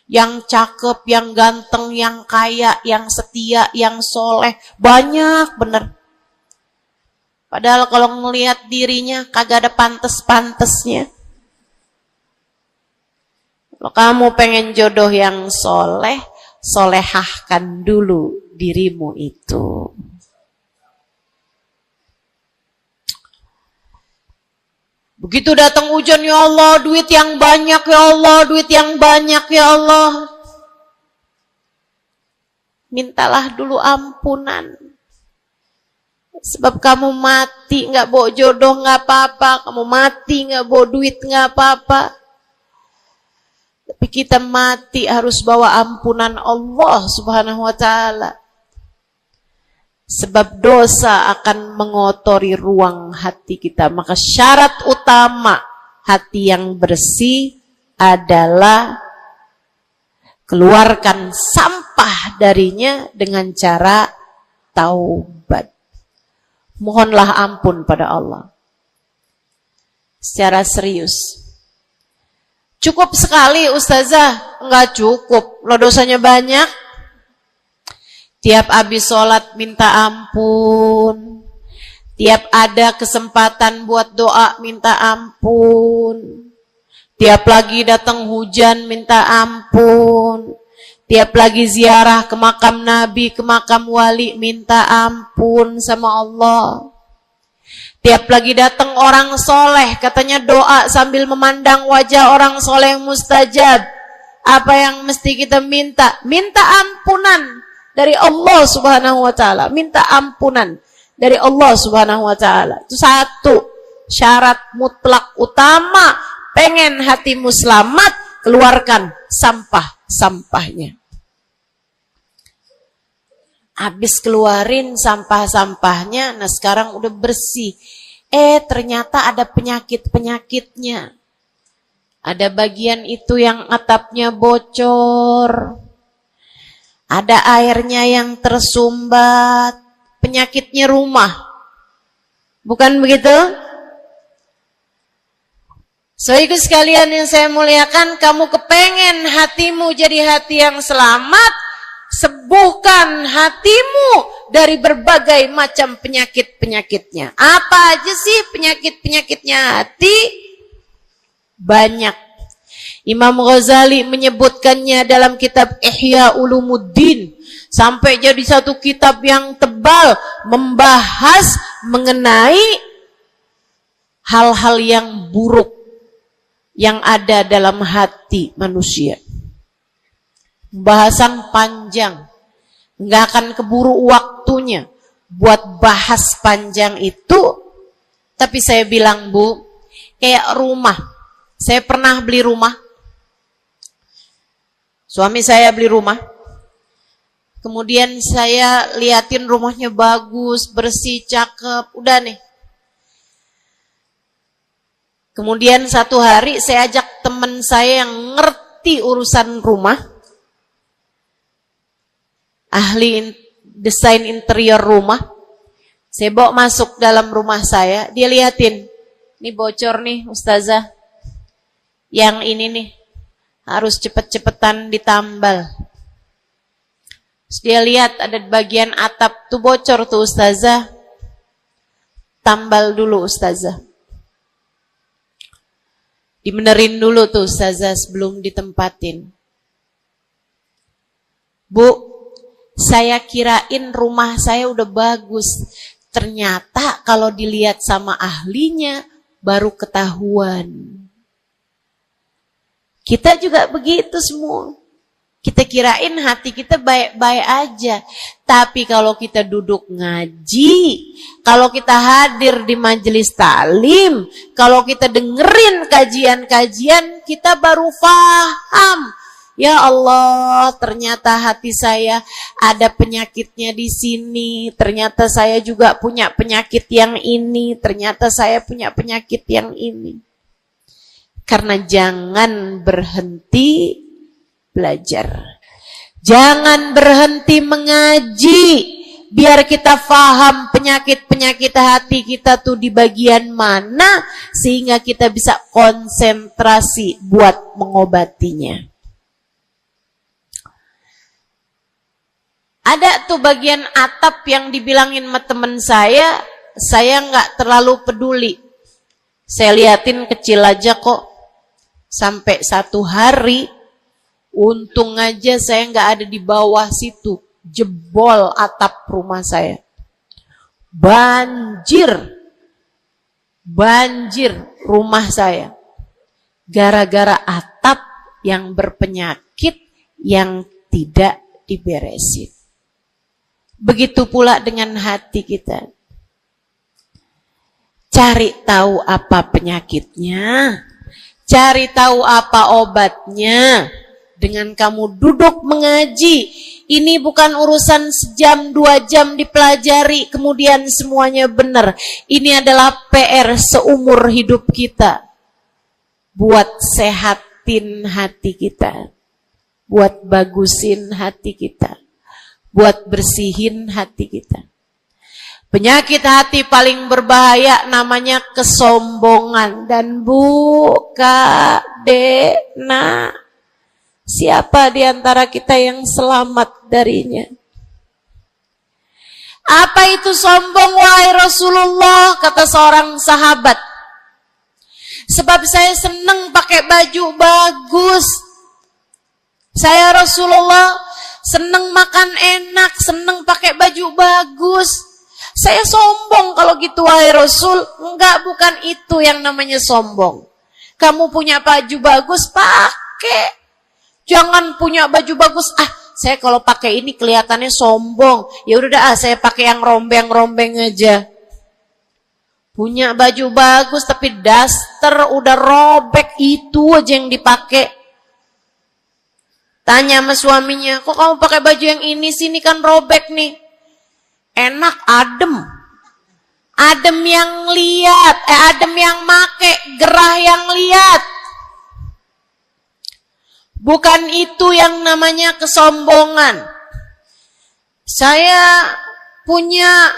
Yang cakep, yang ganteng, yang kaya, yang setia, yang soleh. Banyak bener. Padahal kalau ngelihat dirinya kagak ada pantes-pantesnya. Kalau kamu pengen jodoh yang soleh, solehahkan dulu dirimu itu. Begitu datang hujan, ya Allah, duit yang banyak, ya Allah, duit yang banyak, ya Allah. Mintalah dulu ampunan. Sebab kamu mati, gak bawa jodoh, gak apa-apa. Kamu mati, gak bawa duit, gak apa-apa. Tapi kita mati harus bawa ampunan Allah Subhanahu wa ta'ala. Sebab dosa akan mengotori ruang hati kita. Maka syarat utama hati yang bersih adalah keluarkan sampah darinya dengan cara taubat. Mohonlah ampun pada Allah. Secara serius. Cukup sekali Ustazah? Enggak cukup. Lo dosanya banyak. Tiap habis sholat minta ampun. Tiap ada kesempatan buat doa minta ampun. Tiap lagi datang hujan minta ampun. Tiap lagi ziarah ke makam Nabi, ke makam wali minta ampun sama Allah. Tiap lagi datang orang soleh, katanya doa sambil memandang wajah orang soleh mustajab. Apa yang mesti kita minta? Minta ampunan dari Allah Subhanahu wa ta'ala. Minta ampunan dari Allah Subhanahu wa ta'ala. Itu satu syarat mutlak utama. Pengen hatimu selamat, keluarkan sampah-sampahnya. Habis keluarin sampah-sampahnya, nah sekarang udah bersih. Ternyata ada penyakit-penyakitnya. Ada bagian itu yang atapnya bocor. Ada airnya yang tersumbat, penyakitnya rumah. Bukan begitu? Saudaraku sekalian yang saya muliakan, kamu kepengen hatimu jadi hati yang selamat, sembuhkan hatimu dari berbagai macam penyakit-penyakitnya. Apa aja sih penyakit-penyakitnya hati? Banyak. Imam Ghazali menyebutkannya dalam kitab Ihya Ulumuddin. Sampai jadi satu kitab yang tebal membahas mengenai hal-hal yang buruk yang ada dalam hati manusia. Pembahasan panjang. Nggak akan keburu waktunya buat bahas panjang itu. Tapi saya bilang, Bu, kayak rumah. Saya pernah beli rumah. Suami saya beli rumah. Kemudian saya liatin rumahnya bagus, bersih, cakep. Udah nih. Kemudian satu hari saya ajak teman saya yang ngerti urusan rumah. Ahli desain interior rumah. Saya bawa masuk dalam rumah saya. Dia liatin. Ini bocor nih Ustazah. Yang ini nih. Harus cepet-cepetan ditambal. Terus dia lihat ada bagian atap tuh bocor tuh Ustazah. Tambal dulu Ustazah. Dibenerin dulu tuh Ustazah sebelum ditempatin. Bu, saya kirain rumah saya udah bagus. Ternyata kalau dilihat sama ahlinya baru ketahuan. Kita juga begitu semua. Kita kirain hati kita baik-baik aja. Tapi kalau kita duduk ngaji, kalau kita hadir di majelis taklim, kalau kita dengerin kajian-kajian, kita baru paham Ya Allah, ternyata hati saya ada penyakitnya di sini. Ternyata saya juga punya penyakit yang ini. Ternyata saya punya penyakit yang ini. Karena jangan berhenti belajar. Jangan berhenti mengaji. Biar kita faham penyakit-penyakit hati kita tuh di bagian mana. Sehingga kita bisa konsentrasi buat mengobatinya. Ada tuh bagian atap yang dibilangin sama temen saya nggak terlalu peduli. Saya liatin kecil aja kok. Sampai satu hari, untung aja saya nggak ada di bawah situ. Jebol atap rumah saya. Banjir rumah saya. Gara-gara atap yang berpenyakit yang tidak diberesin. Begitu pula dengan hati kita. Cari tahu apa penyakitnya. Cari tahu apa obatnya. Dengan kamu duduk mengaji. Ini bukan urusan sejam, 2 jam dipelajari, kemudian semuanya benar. Ini adalah PR seumur hidup kita. Buat sehatin hati kita. Buat bagusin hati kita. Buat bersihin hati kita. Penyakit hati paling berbahaya namanya kesombongan. Dan Bu, Kak, Dek, Nak, siapa di antara kita yang selamat darinya? Apa itu sombong, wahai Rasulullah? Kata seorang sahabat. Sebab saya senang pakai baju bagus. Saya Rasulullah senang makan enak, senang pakai baju bagus. Saya sombong kalau gitu, wahai Rasul. Enggak, bukan itu yang namanya sombong. Kamu punya baju bagus, pakai. Jangan punya baju bagus, saya kalau pakai ini kelihatannya sombong. Ya udah dah, saya pakai yang rombeng-rombeng aja. Punya baju bagus tapi daster udah robek, itu aja yang dipakai. Tanya sama suaminya, kok kamu pakai baju yang ini sini kan robek nih. Enak, adem. Adem yang lihat, adem yang make, gerah yang lihat. Bukan itu yang namanya kesombongan. Saya punya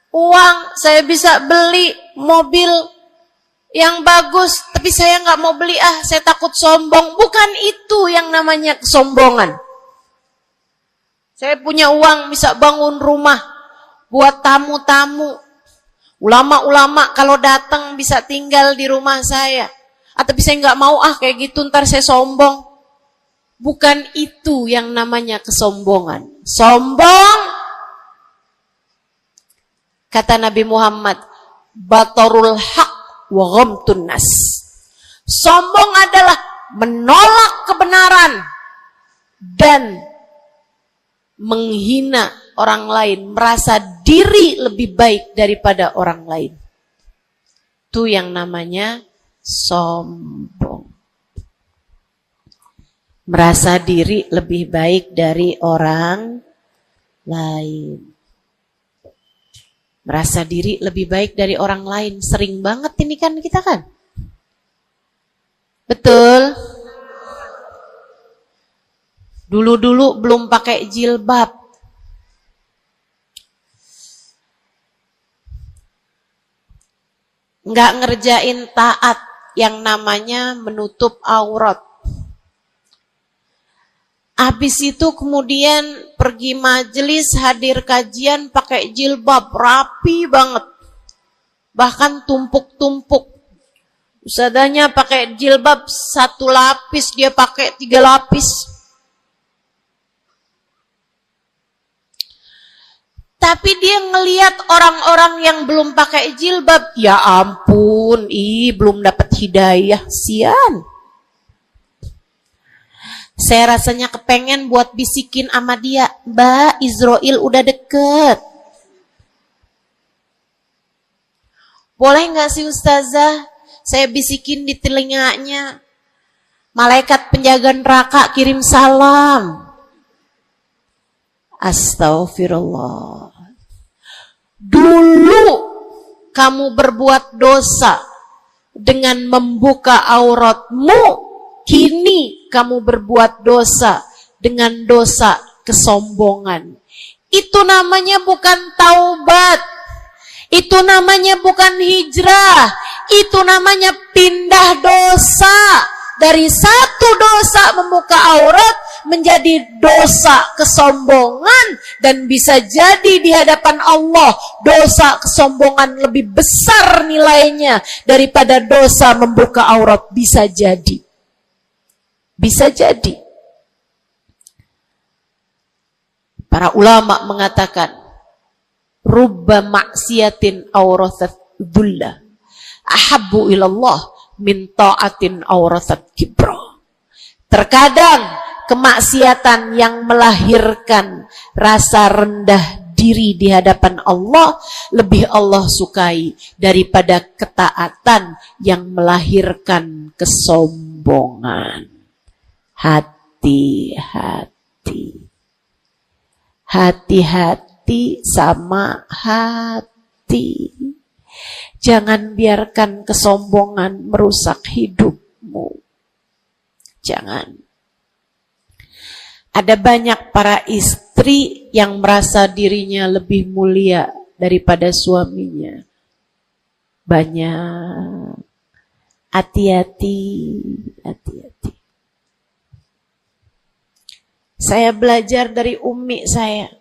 uang, saya bisa beli mobil yang bagus, tapi saya nggak mau beli, saya takut sombong. Bukan itu yang namanya kesombongan. Saya punya uang, bisa bangun rumah buat tamu-tamu. Ulama-ulama kalau datang bisa tinggal di rumah saya. Tapi saya nggak mau, kayak gitu ntar saya sombong. Bukan itu yang namanya kesombongan. Sombong, kata Nabi Muhammad, batarul haq wa ghamtun nas. Sombong adalah menolak kebenaran dan menghina orang lain, merasa diri lebih baik daripada orang lain. Itu yang namanya sombong. Merasa diri lebih baik dari orang lain. Merasa diri lebih baik dari orang lain. Sering banget ini kan kita kan. Betul? Dulu-dulu belum pakai jilbab. Nggak ngerjain taat yang namanya menutup aurat. Habis itu kemudian pergi majelis, hadir kajian pakai jilbab, rapi banget. Bahkan tumpuk-tumpuk. Ustadzanya pakai jilbab 1 lapis, dia pakai 3 lapis. Tapi dia ngelihat orang-orang yang belum pakai jilbab, ya ampun, belum dapat hidayah, sian. Saya rasanya kepengen buat bisikin sama dia, Mbak, Israel udah deket. Boleh gak sih Ustazah, saya bisikin di telinganya, Malaikat penjaga neraka kirim salam. Astaghfirullah. Dulu kamu berbuat dosa dengan membuka auratmu, kini kamu berbuat dosa dengan dosa kesombongan. Itu namanya bukan taubat. Itu namanya bukan hijrah. Itu namanya pindah dosa. Dari satu dosa membuka aurat menjadi dosa kesombongan, dan bisa jadi di hadapan Allah dosa kesombongan lebih besar nilainya daripada dosa membuka aurat. Bisa jadi. Bisa jadi. Para ulama mengatakan, rubba maksiatin aurathat dhulla ahabbu ilallah min ta'atin aurathat kibra. Terkadang kemaksiatan yang melahirkan rasa rendah diri di hadapan Allah lebih Allah sukai daripada ketaatan yang melahirkan kesombongan. Hati-hati. Hati-hati sama hati. Jangan biarkan kesombongan merusak hidupmu. Jangan. Ada banyak para istri yang merasa dirinya lebih mulia daripada suaminya. Banyak. Hati-hati, hati-hati. Saya belajar dari umi saya.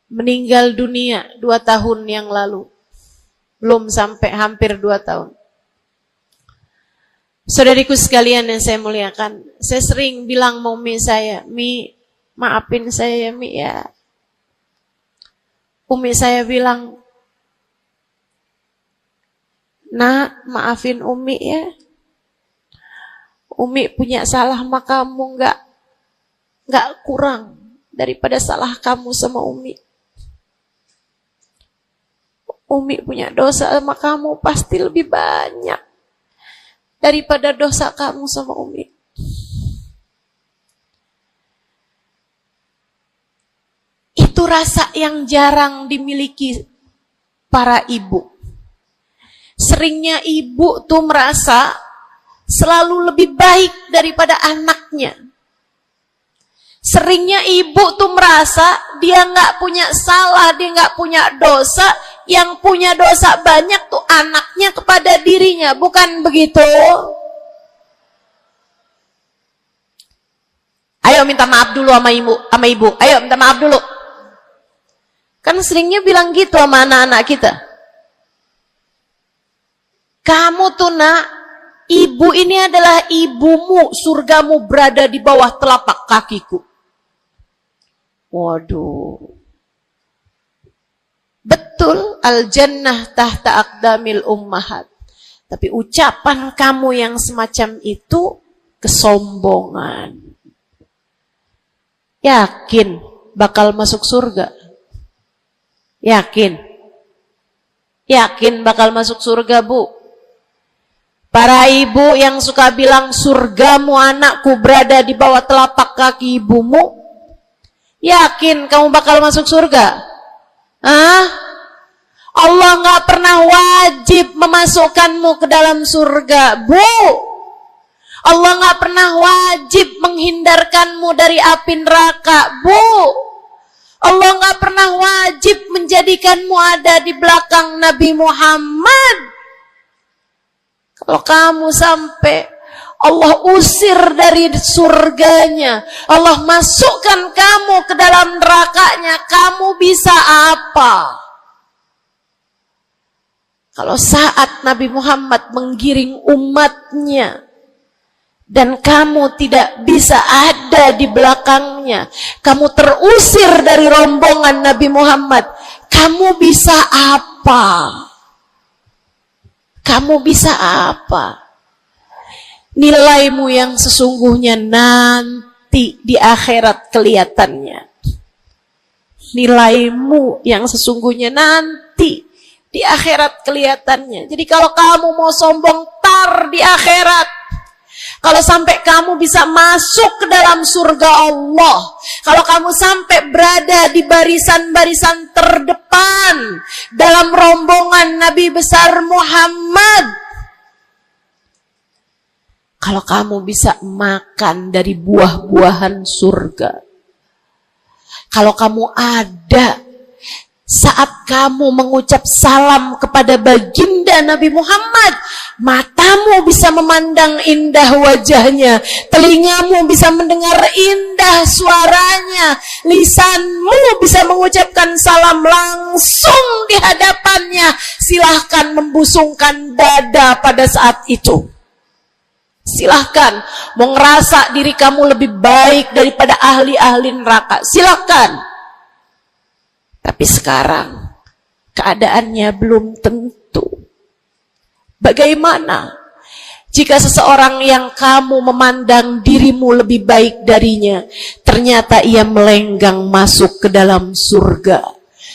Meninggal dunia 2 tahun yang lalu. Belum sampai hampir 2 tahun. Saudariku sekalian yang saya muliakan, saya sering bilang sama umi saya, Mi, maafin saya ya Mi ya. Umi saya bilang, Nak, maafin Umi ya. Umi punya salah sama kamu nggak kurang daripada salah kamu sama Umi. Umi punya dosa sama kamu pasti lebih banyak daripada dosa kamu sama Umi. Itu rasa yang jarang dimiliki para ibu. Seringnya ibu tuh merasa selalu lebih baik daripada anaknya. Seringnya ibu tuh merasa dia nggak punya salah, dia nggak punya dosa. Yang punya dosa banyak tuh anaknya kepada dirinya, bukan begitu? Ayo minta maaf dulu sama ibu. Ayo minta maaf dulu. Kan seringnya bilang gitu sama anak-anak kita. Kamu tuh nak, ibu ini adalah ibumu, surgamu berada di bawah telapak kakiku. Waduh. Betul, al-jannah tahta aqdamil ummahat. Tapi ucapan kamu yang semacam itu kesombongan. Yakin bakal masuk surga? Yakin? Yakin bakal masuk surga, Bu? Para ibu yang suka bilang surgamu anakku berada di bawah telapak kaki ibumu, yakin kamu bakal masuk surga? Hah? Allah nggak pernah wajib memasukkanmu ke dalam surga, Bu. Allah nggak pernah wajib menghindarkanmu dari api neraka, Bu. Allah nggak pernah wajib menjadikanmu ada di belakang Nabi Muhammad. Kalau kamu sampai Allah usir dari surganya, Allah masukkan kamu ke dalam nerakanya, kamu bisa apa? Kalau saat Nabi Muhammad menggiring umatnya dan kamu tidak bisa ada di belakangnya, kamu terusir dari rombongan Nabi Muhammad, kamu bisa apa? Kamu bisa apa? Nilaimu yang sesungguhnya nanti di akhirat kelihatannya. Nilaimu yang sesungguhnya nanti Di akhirat kelihatannya. Jadi kalau kamu mau sombong, tar di akhirat. Kalau sampai kamu bisa masuk ke dalam surga Allah, kalau kamu sampai berada di barisan-barisan terdepan dalam rombongan Nabi besar Muhammad, kalau kamu bisa makan dari buah-buahan surga, kalau kamu ada saat kamu mengucap salam kepada baginda Nabi Muhammad, matamu bisa memandang indah wajahnya, telingamu bisa mendengar indah suaranya, lisanmu bisa mengucapkan salam langsung di hadapannya, silahkan membusungkan dada pada saat itu. Silahkan mau ngerasa diri kamu lebih baik daripada ahli-ahli neraka, silahkan. Tapi sekarang keadaannya belum tentu. Bagaimana jika seseorang yang kamu memandang dirimu lebih baik darinya, ternyata ia melenggang masuk ke dalam surga,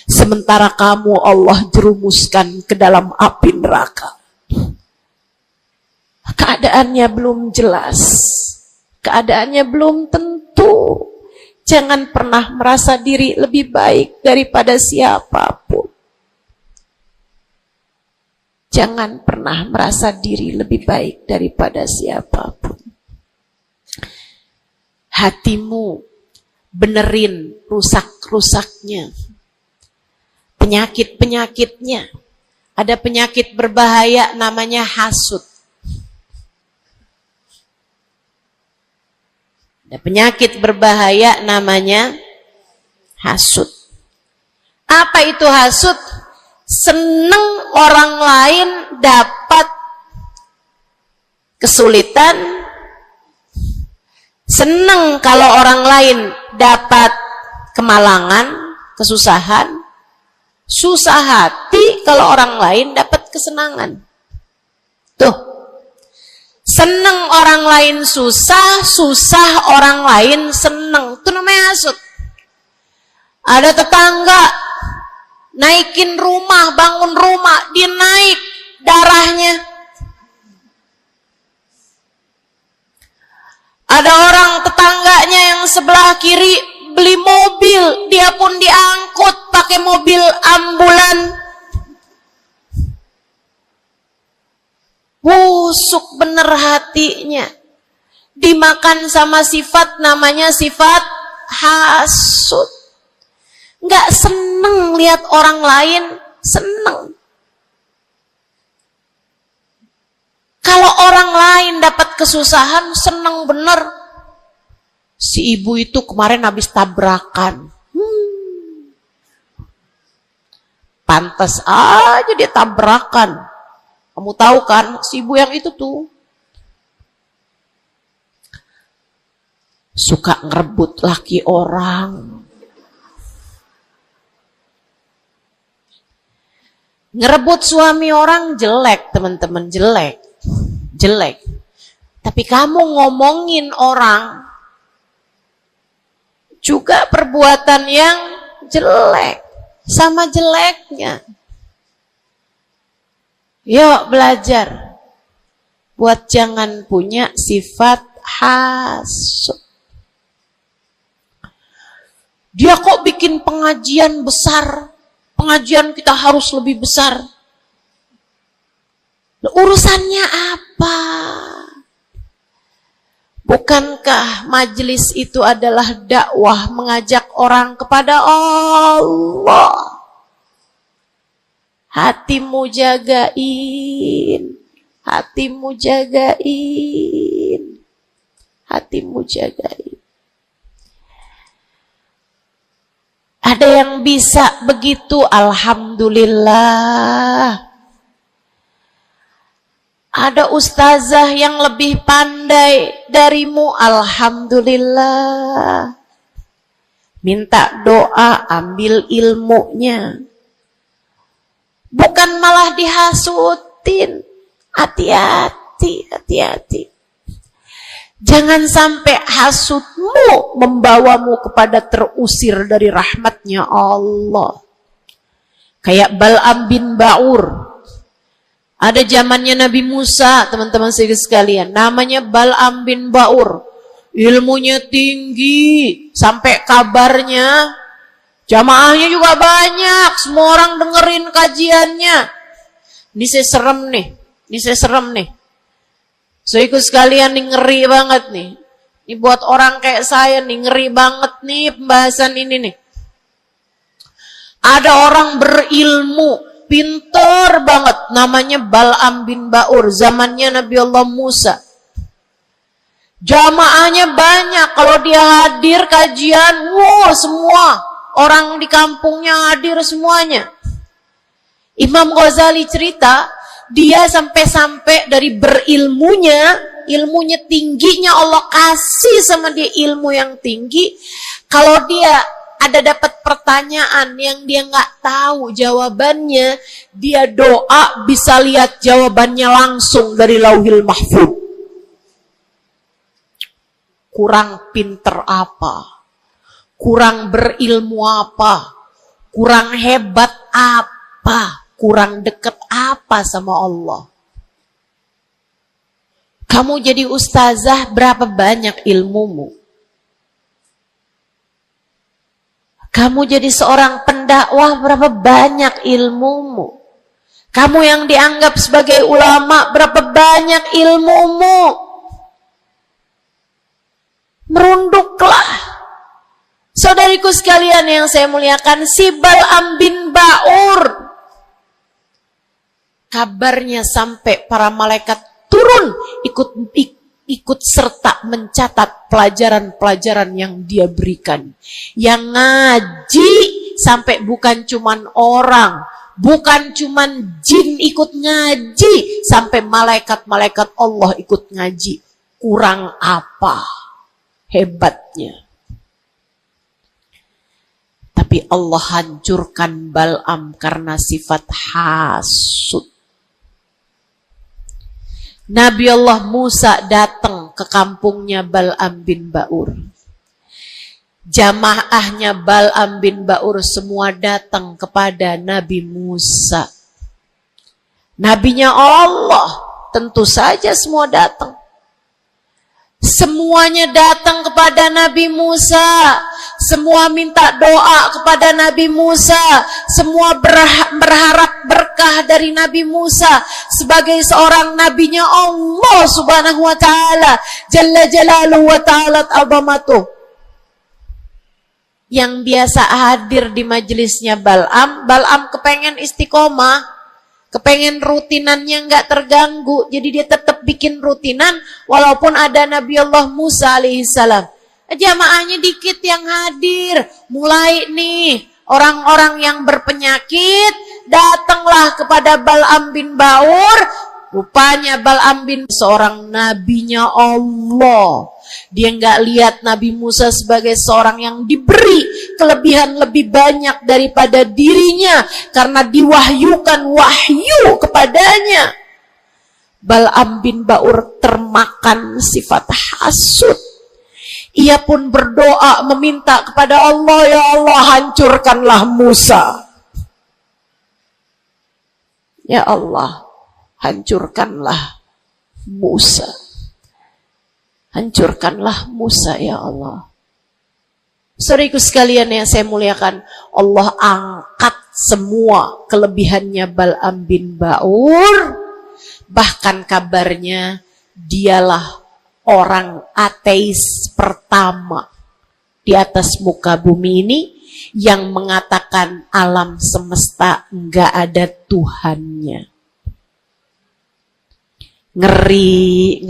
sementara kamu Allah jerumuskan ke dalam api neraka? Keadaannya belum jelas, keadaannya belum tentu. Jangan pernah merasa diri lebih baik daripada siapapun. Jangan pernah merasa diri lebih baik daripada siapapun. Hatimu benerin rusak-rusaknya, penyakit-penyakitnya. Ada penyakit berbahaya namanya hasud. Ada penyakit berbahaya namanya hasud. Apa itu hasud? Seneng orang lain dapat kesulitan, seneng kalau orang lain dapat kemalangan, kesusahan, susah hati kalau orang lain dapat kesenangan. Tuh. Seneng orang lain susah, susah orang lain seneng. Itu namanya hasud. Ada tetangga naikin rumah, bangun rumah, dia naik darahnya. Ada orang tetangganya yang sebelah kiri beli mobil, dia pun diangkut pakai mobil ambulan. Busuk bener hatinya, dimakan sama sifat namanya sifat hasud. Nggak seneng lihat orang lain seneng. Kalau orang lain dapat kesusahan, seneng bener. Si ibu itu kemarin habis tabrakan. Pantas aja dia tabrakan. Kamu tahu kan, si ibu yang itu tuh suka ngerebut laki orang. Ngerebut suami orang jelek, teman-teman, jelek. Jelek. Tapi kamu ngomongin orang juga perbuatan yang jelek, sama jeleknya. Yuk belajar buat jangan punya sifat hasud. Dia kok bikin pengajian besar, pengajian kita harus lebih besar. Urusannya apa? Bukankah majelis itu adalah dakwah mengajak orang kepada Allah? Hatimu jagain, hatimu jagain, hatimu jagain. Ada yang bisa begitu, alhamdulillah. Ada ustazah yang lebih pandai darimu, alhamdulillah. Minta doa, ambil ilmunya. Bukan malah dihasutin. Hati-hati, hati-hati. Jangan sampai hasutmu membawamu kepada terusir dari rahmatnya Allah. Kayak Bal'am bin Ba'ur. Ada zamannya Nabi Musa, teman-teman sekalian. Namanya Bal'am bin Ba'ur. Ilmunya tinggi. Sampai kabarnya, jamaahnya juga banyak. Semua orang dengerin kajiannya. Ini saya serem nih. So ikut sekalian nih, ngeri banget nih. Ini buat orang kayak saya nih, ngeri banget nih pembahasan ini nih. Ada orang berilmu, pintar banget, namanya Bal'am bin Ba'ur, zamannya Nabi Allah Musa. Jamaahnya banyak, kalau dia hadir kajian, semua orang di kampungnya hadir semuanya. Imam Ghazali cerita, dia sampai-sampai dari berilmunya, ilmunya tingginya, Allah kasih sama dia ilmu yang tinggi. Kalau dia ada dapat pertanyaan yang dia nggak tahu jawabannya, dia doa bisa lihat jawabannya langsung dari Lauhil Mahfuz. Kurang pinter apa? Kurang berilmu apa? Kurang hebat apa? Kurang dekat apa sama Allah? Kamu jadi ustazah, berapa banyak ilmumu? Kamu jadi seorang pendakwah, berapa banyak ilmumu? Kamu yang dianggap sebagai ulama, berapa banyak ilmumu? Merunduklah. Saudariku sekalian yang saya muliakan, si Bal'am bin Ba'ur, kabarnya sampai para malaikat turun ikut serta mencatat pelajaran-pelajaran yang dia berikan. Yang ngaji sampai bukan cuman orang, bukan cuman jin ikut ngaji, sampai malaikat-malaikat Allah ikut ngaji. Kurang apa hebatnya? Tapi Allah hancurkan Bal'am karena sifat hasud. Nabi Allah Musa datang ke kampungnya Bal'am bin Ba'ur. Jamaahnya Bal'am bin Ba'ur semua datang kepada Nabi Musa. Nabinya Allah, tentu saja semua datang. Semuanya datang kepada Nabi Musa. Semua minta doa kepada Nabi Musa. Semua berharap berkah dari Nabi Musa sebagai seorang nabinya Allah Subhanahu wa taala, Jalla Jalaluhu wa ta'ala azamatuh. Yang biasa hadir di majelisnya Bal'am kepengen istiqomah, kepengen rutinannya nggak terganggu, jadi dia tetap bikin rutinan walaupun ada Nabi Allah Musa alaihissalam. Jamaahnya dikit yang hadir. Mulai nih orang-orang yang berpenyakit datanglah kepada Bal'am bin Ba'ur. Rupanya Bal'am bin seorang nabinya Allah. Dia nggak lihat Nabi Musa sebagai seorang yang diberi kelebihan lebih banyak daripada dirinya karena diwahyukan wahyu kepadanya. Bal'am bin Ba'ur termakan sifat hasud. Ia pun berdoa meminta kepada Allah, ya Allah hancurkanlah Musa. Ya Allah, hancurkanlah Musa. Hancurkanlah Musa ya Allah. Saudaraku sekalian yang saya muliakan, Allah angkat semua kelebihannya Bal'am bin Ba'ur. Bahkan kabarnya dialah orang ateis pertama di atas muka bumi ini yang mengatakan alam semesta enggak ada Tuhannya. Ngeri.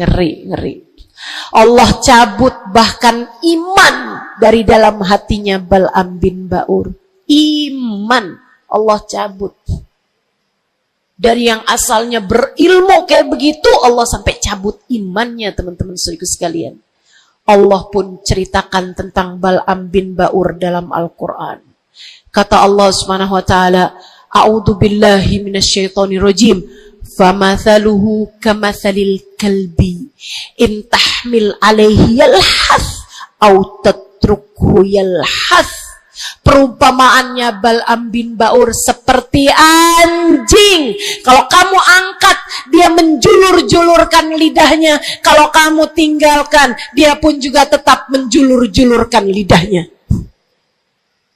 Allah cabut bahkan iman dari dalam hatinya Bal'am bin Ba'ur. Iman Allah cabut. Dari yang asalnya berilmu kayak begitu, Allah sampai cabut imannya, teman-teman saudaraku sekalian. Allah pun ceritakan tentang Bal'am bin Ba'ur dalam Al-Quran. Kata Allah Subhanahu wa taala, "A'udzu billahi minasyaitonir rajim. Famathaluhu kamathalil kalbi in tahmil alaihi yalhath aw tatrukhu yalhath Perumpamaannya Bal'am bin Ba'ur seperti anjing. Kalau kamu angkat, dia menjulur-julurkan lidahnya. Kalau kamu tinggalkan, dia pun juga tetap menjulur-julurkan lidahnya.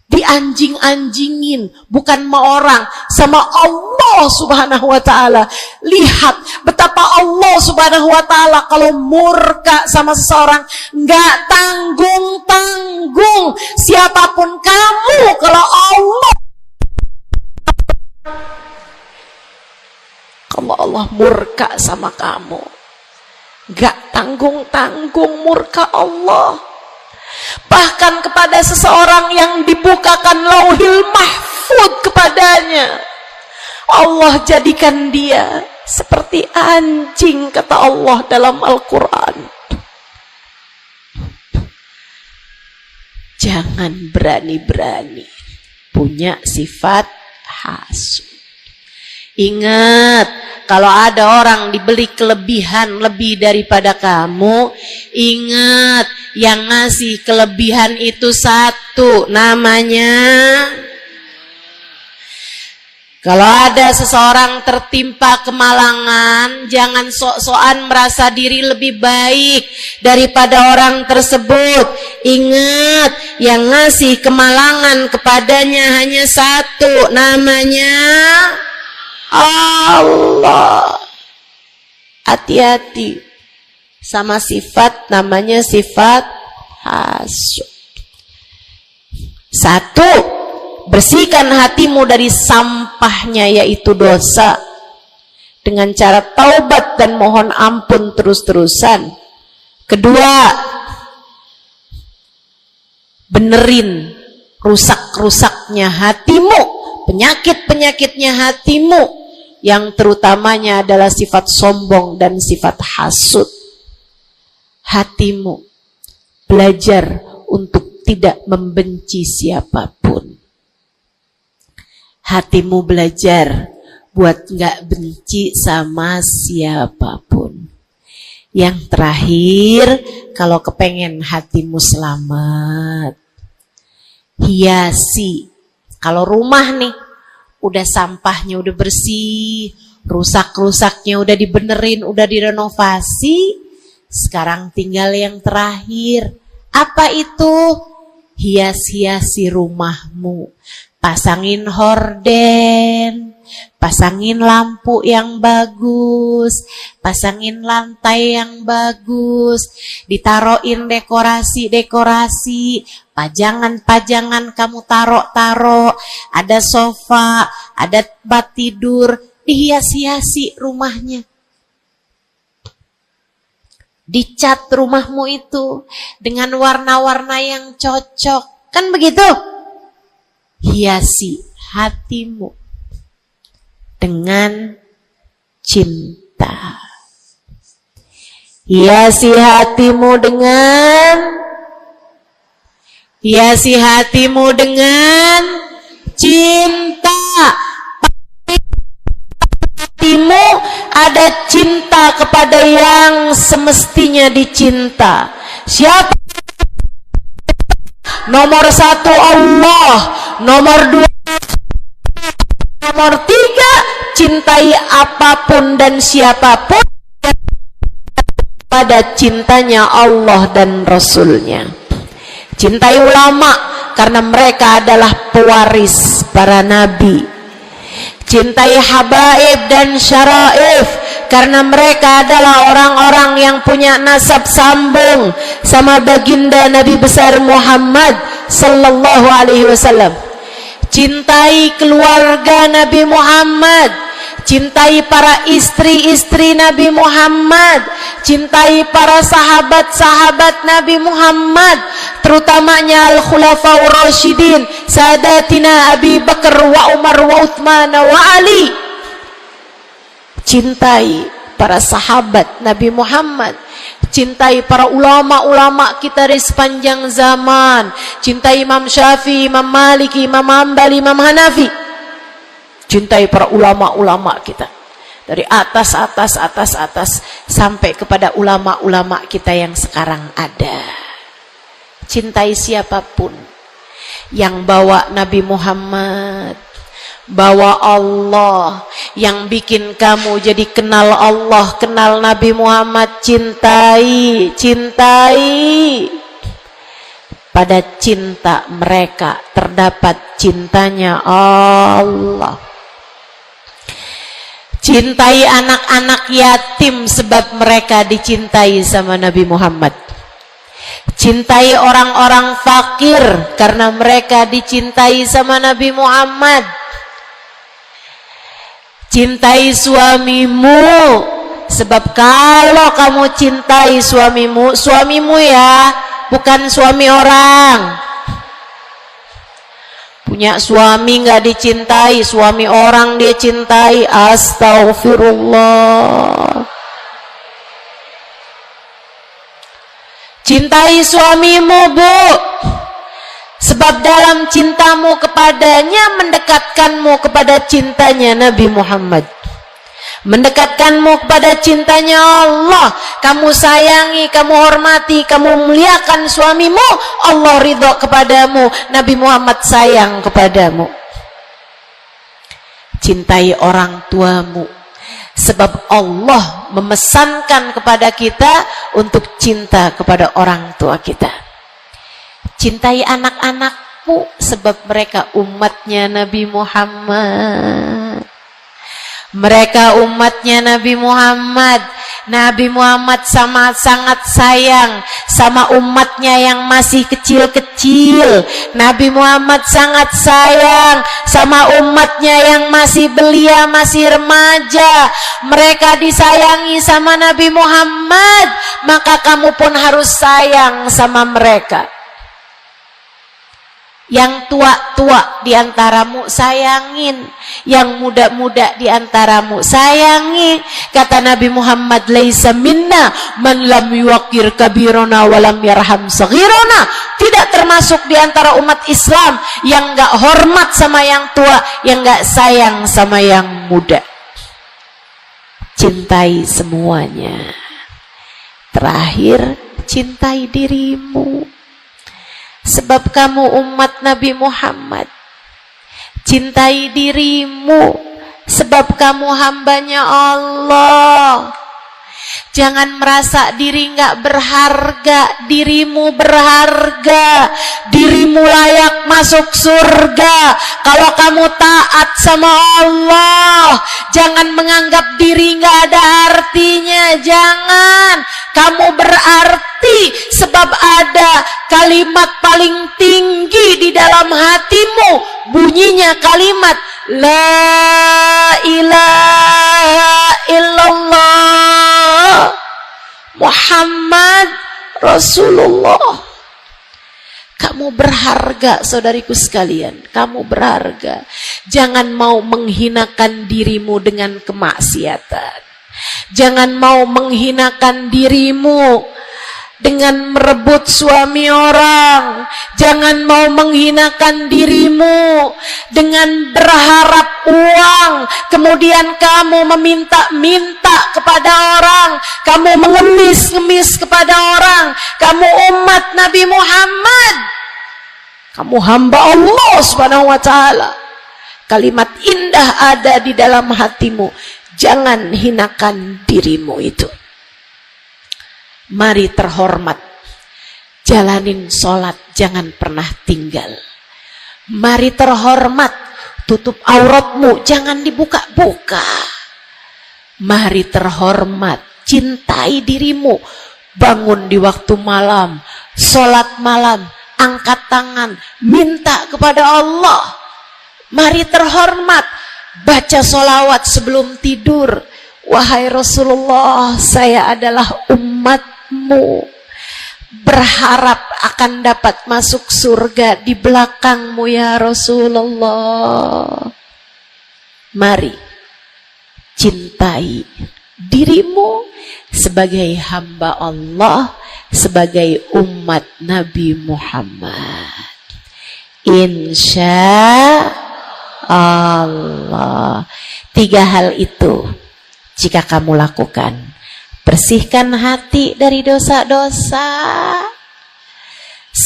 Dianjing-anjingin, bukan sama orang, sama Allah subhanahu wa ta'ala. Lihat betapa Allah subhanahu wa ta'ala kalau murka sama seseorang nggak tanggung-tanggung. Siapapun kamu, kalau Allah murka sama kamu, nggak tanggung-tanggung murka Allah. Bahkan kepada seseorang yang dibukakan lauhil mahfud kepadanya, Allah jadikan dia seperti anjing, kata Allah dalam Al-Quran. Jangan berani-berani punya sifat hasud. Ingat, kalau ada orang diberi kelebihan lebih daripada kamu, ingat, yang ngasih kelebihan itu satu, namanya. Kalau ada seseorang tertimpa kemalangan, jangan sok-sokan merasa diri lebih baik daripada orang tersebut. Ingat, yang ngasih kemalangan kepadanya hanya satu, namanya Allah. Hati-hati sama sifat namanya sifat hasud. Satu, bersihkan hatimu dari sampahnya yaitu dosa dengan cara taubat dan mohon ampun terus-terusan. Kedua, benerin rusak-rusaknya hatimu, penyakit-penyakitnya hatimu, yang terutamanya adalah sifat sombong dan sifat hasud. Hatimu belajar untuk tidak membenci siapapun. Hatimu belajar buat gak benci sama siapapun. Yang terakhir, kalau kepengen hatimu selamat, hiasi. Kalau rumah nih, udah sampahnya udah bersih, rusak-rusaknya udah dibenerin, udah direnovasi, sekarang tinggal yang terakhir. Apa itu? Hias-hiasi rumahmu. Pasangin horden, pasangin lampu yang bagus, pasangin lantai yang bagus, ditaruhin dekorasi-dekorasi, pajangan-pajangan kamu taruh-taruh, ada sofa, ada tempat tidur, dihias-hiasi rumahnya. Dicat rumahmu itu dengan warna-warna yang cocok, kan begitu? Hiasi hatimu dengan cinta. Hiasi hatimu dengan cinta. Hatimu ada cinta kepada yang semestinya dicinta. Siapa? Nomor satu Allah, nomor dua, nomor tiga, cintai apapun dan siapapun pada cintanya Allah dan Rasulnya. Cintai ulama karena mereka adalah pewaris para nabi. Cintai habaib dan syaraif karena mereka adalah orang-orang yang punya nasab sambung sama baginda Nabi besar Muhammad sallallahu alaihi wasallam. Cintai keluarga Nabi Muhammad, cintai para istri-istri Nabi Muhammad, cintai para sahabat-sahabat Nabi Muhammad, terutamanya al-khulafaur rasyidin, sadatina Abi Bakar wa Umar wa Uthman wa Ali. Cintai para sahabat Nabi Muhammad, cintai para ulama-ulama kita di sepanjang zaman, cintai Imam Syafi'i, Imam Maliki, Imam Hambali, Imam Hanafi. Cintai para ulama-ulama kita dari atas sampai kepada ulama-ulama kita yang sekarang ada. Cintai siapapun yang bawa Nabi Muhammad, bawa Allah, yang bikin kamu jadi kenal Allah, kenal Nabi Muhammad, cintai. Pada cinta mereka terdapat cintanya Allah. Cintai anak-anak yatim sebab mereka dicintai sama Nabi Muhammad. Cintai orang-orang fakir karena mereka dicintai sama Nabi Muhammad. Cintai suamimu sebab kalau kamu cintai suamimu ya, bukan suami orang. Punya suami nggak dicintai, suami orang dia cintai. Astaghfirullah. Cintai suamimu, Bu, sebab dalam cintamu kepadanya mendekatkanmu kepada cintanya Nabi Muhammad, mendekatkanmu kepada cintanya Allah. Kamu sayangi, kamu hormati, kamu muliakan suamimu, Allah ridho kepadamu, Nabi Muhammad sayang kepadamu. Cintai orang tuamu sebab Allah memesankan kepada kita untuk cinta kepada orang tua kita. Cintai anak-anakmu sebab mereka umatnya Nabi Muhammad. Mereka umatnya Nabi Muhammad. Nabi Muhammad sangat sayang sama umatnya yang masih kecil-kecil. Nabi Muhammad sangat sayang sama umatnya yang masih belia, masih remaja. Mereka disayangi sama Nabi Muhammad, maka kamu pun harus sayang sama mereka. Yang tua-tua diantaramu sayangin, yang muda-muda diantaramu sayangi. Kata Nabi Muhammad, laisa minna man lam yuqir kabirona wa lam yarham saghirona. Tidak termasuk diantara umat Islam yang enggak hormat sama yang tua, yang enggak sayang sama yang muda. Cintai semuanya. Terakhir, cintai dirimu sebab kamu umat Nabi Muhammad. Cintai dirimu sebab kamu hambanya Allah. Jangan merasa diri nggak berharga. Dirimu berharga. Dirimu layak masuk surga kalau kamu taat sama Allah. Jangan menganggap diri nggak ada artinya. Jangan. Kamu berarti sebab ada kalimat paling tinggi di dalam hatimu. Bunyinya kalimat La ilaha illallah Muhammad Rasulullah. Kamu berharga, saudariku sekalian. Kamu berharga. Jangan mau menghinakan dirimu dengan kemaksiatan. Jangan mau menghinakan dirimu dengan merebut suami orang. Jangan mau menghinakan dirimu dengan berharap uang, kemudian kamu meminta-minta kepada orang, kamu mengemis-ngemis kepada orang. Kamu umat Nabi Muhammad, kamu hamba Allah Subhanahu wa ta'ala. Kalimat indah ada di dalam hatimu. Jangan hinakan dirimu itu. Mari terhormat, jalanin sholat, jangan pernah tinggal. Mari terhormat, tutup auratmu, jangan dibuka-buka. Mari terhormat, cintai dirimu, bangun di waktu malam, sholat malam, angkat tangan, minta kepada Allah. Mari terhormat, baca sholawat sebelum tidur. Wahai Rasulullah, saya adalah umatmu, berharap akan dapat masuk surga di belakangmu ya Rasulullah. Mari cintai dirimu sebagai hamba Allah, sebagai umat Nabi Muhammad. Insya Allah. 3 hal itu jika kamu lakukan, bersihkan hati dari dosa-dosa,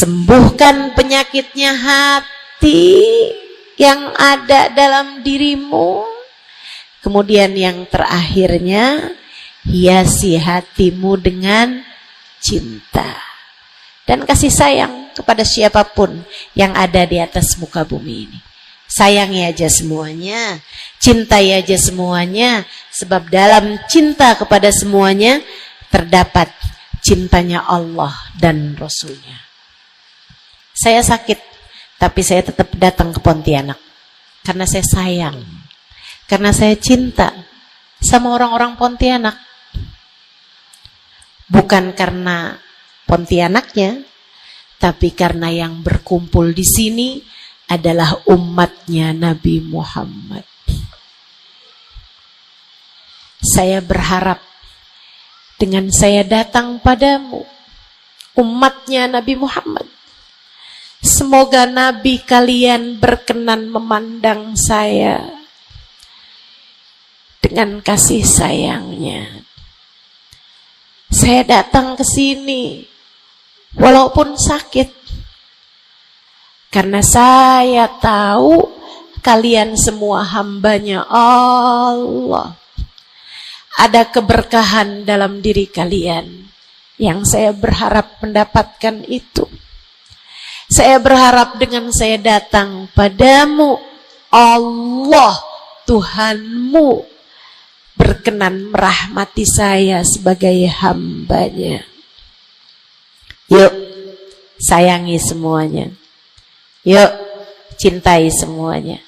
sembuhkan penyakitnya hati yang ada dalam dirimu. Kemudian yang terakhirnya, hiasi hatimu dengan cinta dan kasih sayang kepada siapapun yang ada di atas muka bumi ini. Sayangi aja semuanya, cintai aja semuanya, sebab dalam cinta kepada semuanya terdapat cintanya Allah dan Rasulnya. Saya sakit, tapi saya tetap datang ke Pontianak karena saya sayang, karena saya cinta sama orang-orang Pontianak. Bukan karena Pontianaknya, tapi karena yang berkumpul di sini adalah umatnya Nabi Muhammad. Saya berharap dengan saya datang padamu, umatnya Nabi Muhammad, semoga Nabi kalian berkenan memandang saya dengan kasih sayangnya. Saya datang ke sini walaupun sakit, karena saya tahu kalian semua hambanya Allah. Ada keberkahan dalam diri kalian yang saya berharap mendapatkan itu. Saya berharap dengan saya datang padamu, Allah Tuhanmu berkenan merahmati saya sebagai hambanya. Yuk, sayangi semuanya. Yuk, cintai semuanya.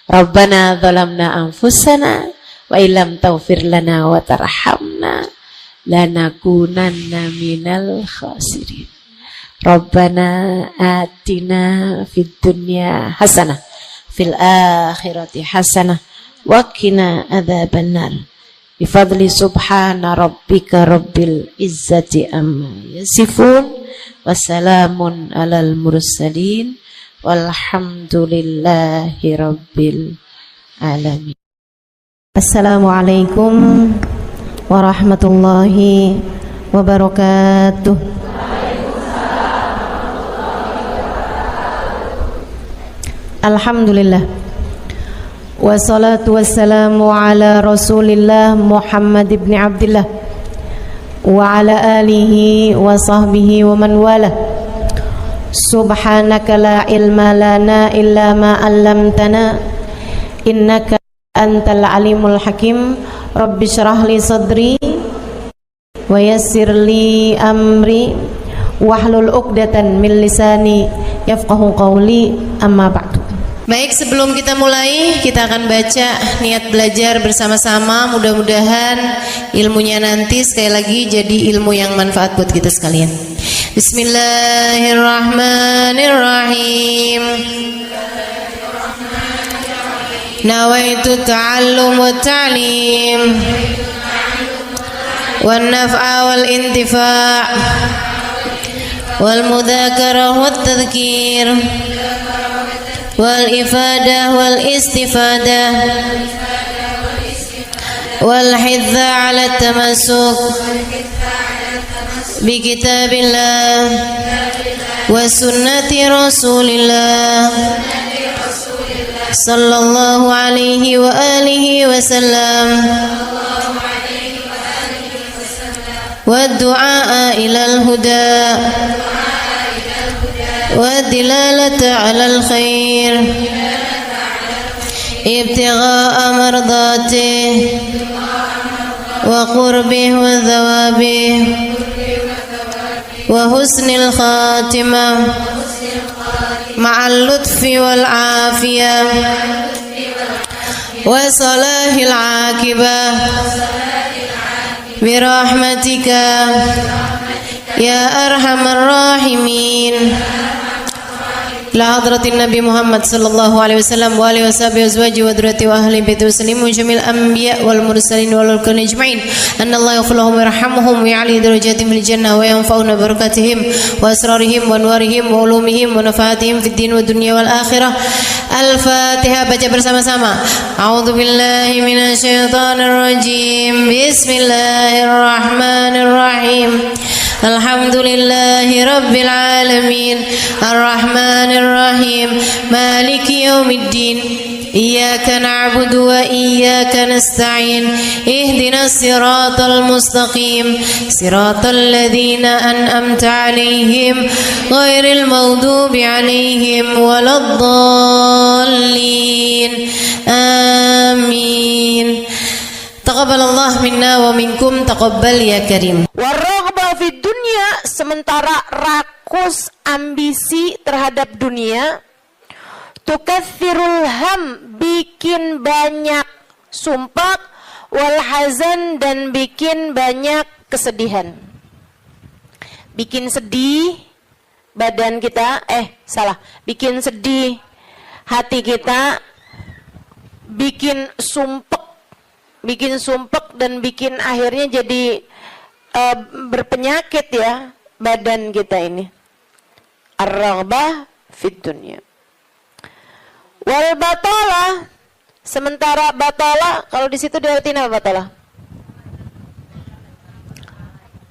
Rabbana zalamna anfusana wa illam taghfir lana wa tarhamna lanakunanna minal khasirin. Rabbana atina fid dunya hasanah fil akhirati hasanah wa qina adzabannar. Bifadli subhana rabbika rabbil izzati amma yasifun wa salamun alal mursalin walhamdulillahi rabbil alamin. Assalamualaikum warahmatullahi wabarakatuh. Alhamdulillah, wassalatu wassalamu ala rasulillah Muhammad ibn Abdillah wa ala alihi wa sahbihi wa man wala. Subhanaka la ilma lana illa ma 'allamtana innaka antal alimul hakim. Rabbi syrah li sadri wa yassir li amri wahlul 'uqdatan min lisani yafqahu qawli, amma ba'du. Baik, sebelum kita mulai, kita akan baca niat belajar bersama-sama. Mudah-mudahan ilmunya nanti sekali lagi jadi ilmu yang manfaat buat kita sekalian. Bismillahirrahmanirrahim. Nawaitu ta'allum wa ta'lim wan naf'a wal intifa' wal mudzakarah wat tadhkir wal ifadah wal istifadah wal hidza 'ala tamassuk bi kitabillah wa sunnati rasulillah sallallahu alaihi wa alihi wasallam wa du'a ilal huda wa dilalata alal khair ibtigha'a mardati wa qurbih wa thawabih wa husnil khatimah ma'al lutfi wal afiyah wa salahil aqibah birahmatika ya arhamar rahimin. La hadratin Nabi Muhammad sallallahu alaihi wasallam wa alihi washabihi azwaji wa dzurriyyati wa ahli baiti wasallimu jamil anbiya wal mursalin wal kulli ajma'in. Anna Allah yaghfir lahum wa yarhamhum wa ya'li darajatihim fil jannah wa yanfa'una barakatihim wa asrarihim wa anwarihim wa ulumihim wa nafaatihim fid din wa dunya wal akhirah. Al-Fatihah, baca bersama-sama. A'udzu billahi minasy syaithanir rajim. Bismillahirrahmanirrahim. Alhamdulillahi Rabbil Alamin Ar-Rahmanir Rahim Maliki Yawmiddin Iyyaka na'budu wa iyyaka nasta'in Ihdinas siratal mustaqim Siratal ladzina an'amta 'alaihim ghairil maghdubi 'alaihim waladdallin. Amin. Taqabbalallah minna wa minkum, taqabbal ya karim. Warraghbah fid dunya, sementara rakus ambisi terhadap dunia, tukathirul ham, bikin banyak sumpah, wal hazan, dan bikin banyak kesedihan. Bikin sedih badan kita, bikin sedih hati kita, bikin sumpek dan bikin akhirnya jadi berpenyakit ya badan kita ini. Ar-raghbah fid dunya. Wal batalah, sementara batalah, kalau di situ diartiin apa batalah?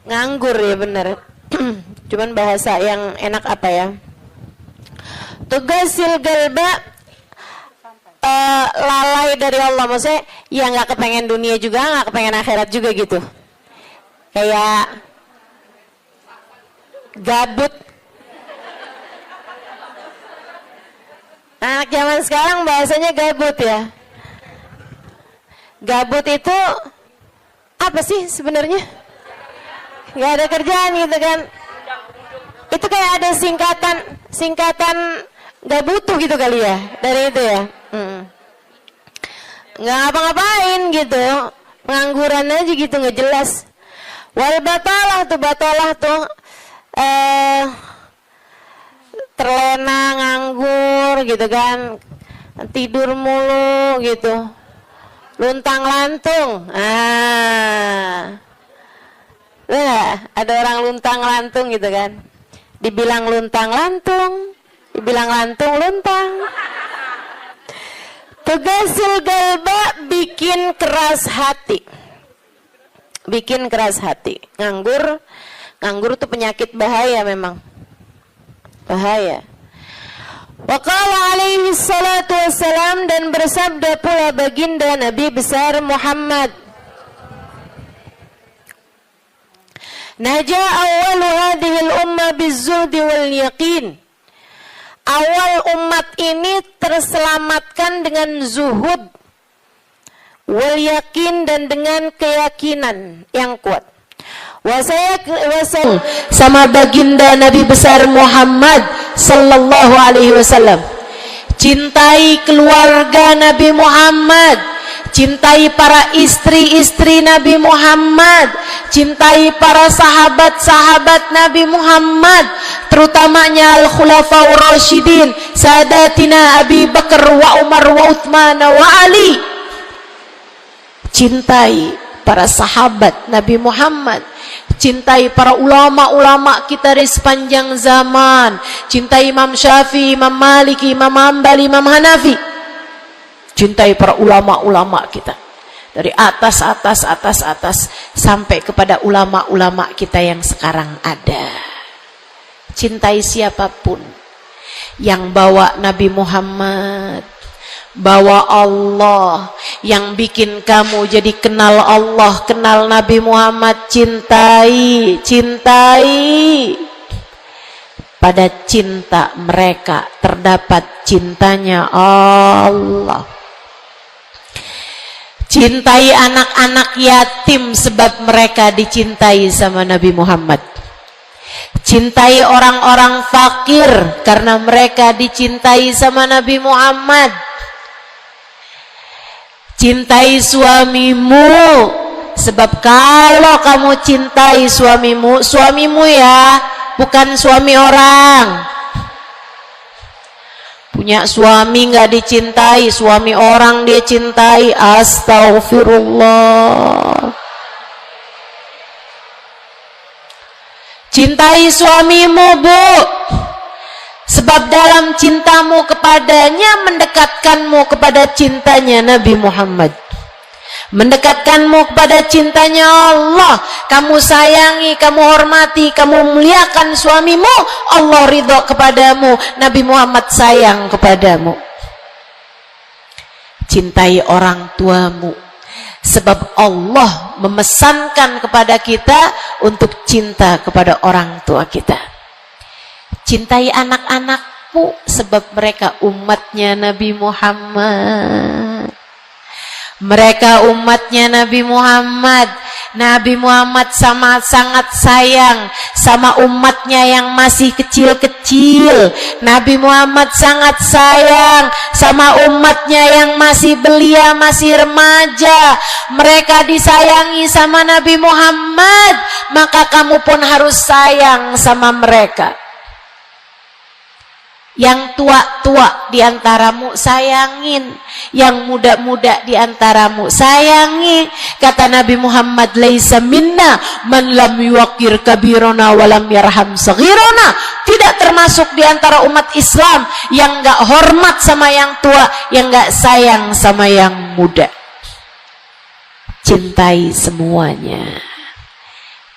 Nganggur ya, benar. Cuman bahasa yang enak apa ya? Tugasil galba, lalai dari Allah, maksudnya ya nggak kepengen dunia juga, nggak kepengen akhirat juga gitu. Kayak gabut. Anak zaman sekarang bahasanya gabut ya. Gabut itu apa sih sebenarnya? Gak ada kerjaan gitu kan. Itu kayak ada singkatan gak butuh gitu kali ya, dari itu ya. Gak ngapa-ngapain gitu, pengangguran aja gitu, gak jelas. Wal batalah tuh terlena, nganggur gitu kan, tidur mulu gitu, luntang lantung. Ada orang luntang lantung gitu kan, dibilang luntang lantung, dibilang lantung luntang. Tugasil galba, bikin keras hati, bikin keras hati. Nganggur tuh penyakit bahaya, memang bahaya. Wa qala alaihi salatu wassalam, dan bersabda pula baginda Nabi besar Muhammad, naja awwalu hadhil umma bizzuhdi wal yaqin. Awal umat ini terselamatkan dengan zuhud, wal yakin, dan dengan keyakinan yang kuat. Sama baginda Nabi besar Muhammad sallallahu alaihi wasallam, cintai keluarga Nabi Muhammad, cintai para istri-istri Nabi Muhammad, cintai para sahabat-sahabat Nabi Muhammad, terutamanya al-khulafaur rasyidin, sadatina Abi Bakar wa Umar wa Utsman wa Ali. Cintai para sahabat Nabi Muhammad, cintai para ulama-ulama kita di sepanjang zaman, cintai Imam Syafi'i, Imam Maliki, Imam Hambali, Imam Hanafi. Cintai para ulama-ulama kita dari atas sampai kepada ulama-ulama kita yang sekarang ada. Cintai siapapun yang bawa Nabi Muhammad, bawa Allah, yang bikin kamu jadi kenal Allah, kenal Nabi Muhammad. Cintai. Pada cinta mereka terdapat cintanya Allah. Cintai anak-anak yatim sebab mereka dicintai sama Nabi Muhammad. Cintai orang-orang fakir karena mereka dicintai sama Nabi Muhammad. Cintai suamimu sebab kalau kamu cintai suamimu ya, bukan suami orang. Punya suami nggak dicintai, suami orang dia cintai. Astaghfirullah. Cintai suamimu, Bu, sebab dalam cintamu kepadanya mendekatkanmu kepada cintanya Nabi Muhammad, mendekatkanmu kepada cintanya Allah. Kamu sayangi, kamu hormati, kamu muliakan suamimu, Allah ridho kepadamu, Nabi Muhammad sayang kepadamu. Cintai orang tuamu, sebab Allah memesankan kepada kita untuk cinta kepada orang tua kita. Cintai anak-anakmu, sebab mereka umatnya Nabi Muhammad. Mereka umatnya Nabi Muhammad. Nabi Muhammad sangat sayang sama umatnya yang masih kecil-kecil. Nabi Muhammad sangat sayang sama umatnya yang masih belia, masih remaja. Mereka disayangi sama Nabi Muhammad, maka kamu pun harus sayang sama mereka. Yang tua-tua diantaramu sayangin, yang muda-muda diantaramu sayangi. Kata Nabi Muhammad, laisa minna man lam yuqir kabirona walam yarham saghirona. Tidak termasuk diantara umat Islam yang gak hormat sama yang tua, yang gak sayang sama yang muda. Cintai semuanya.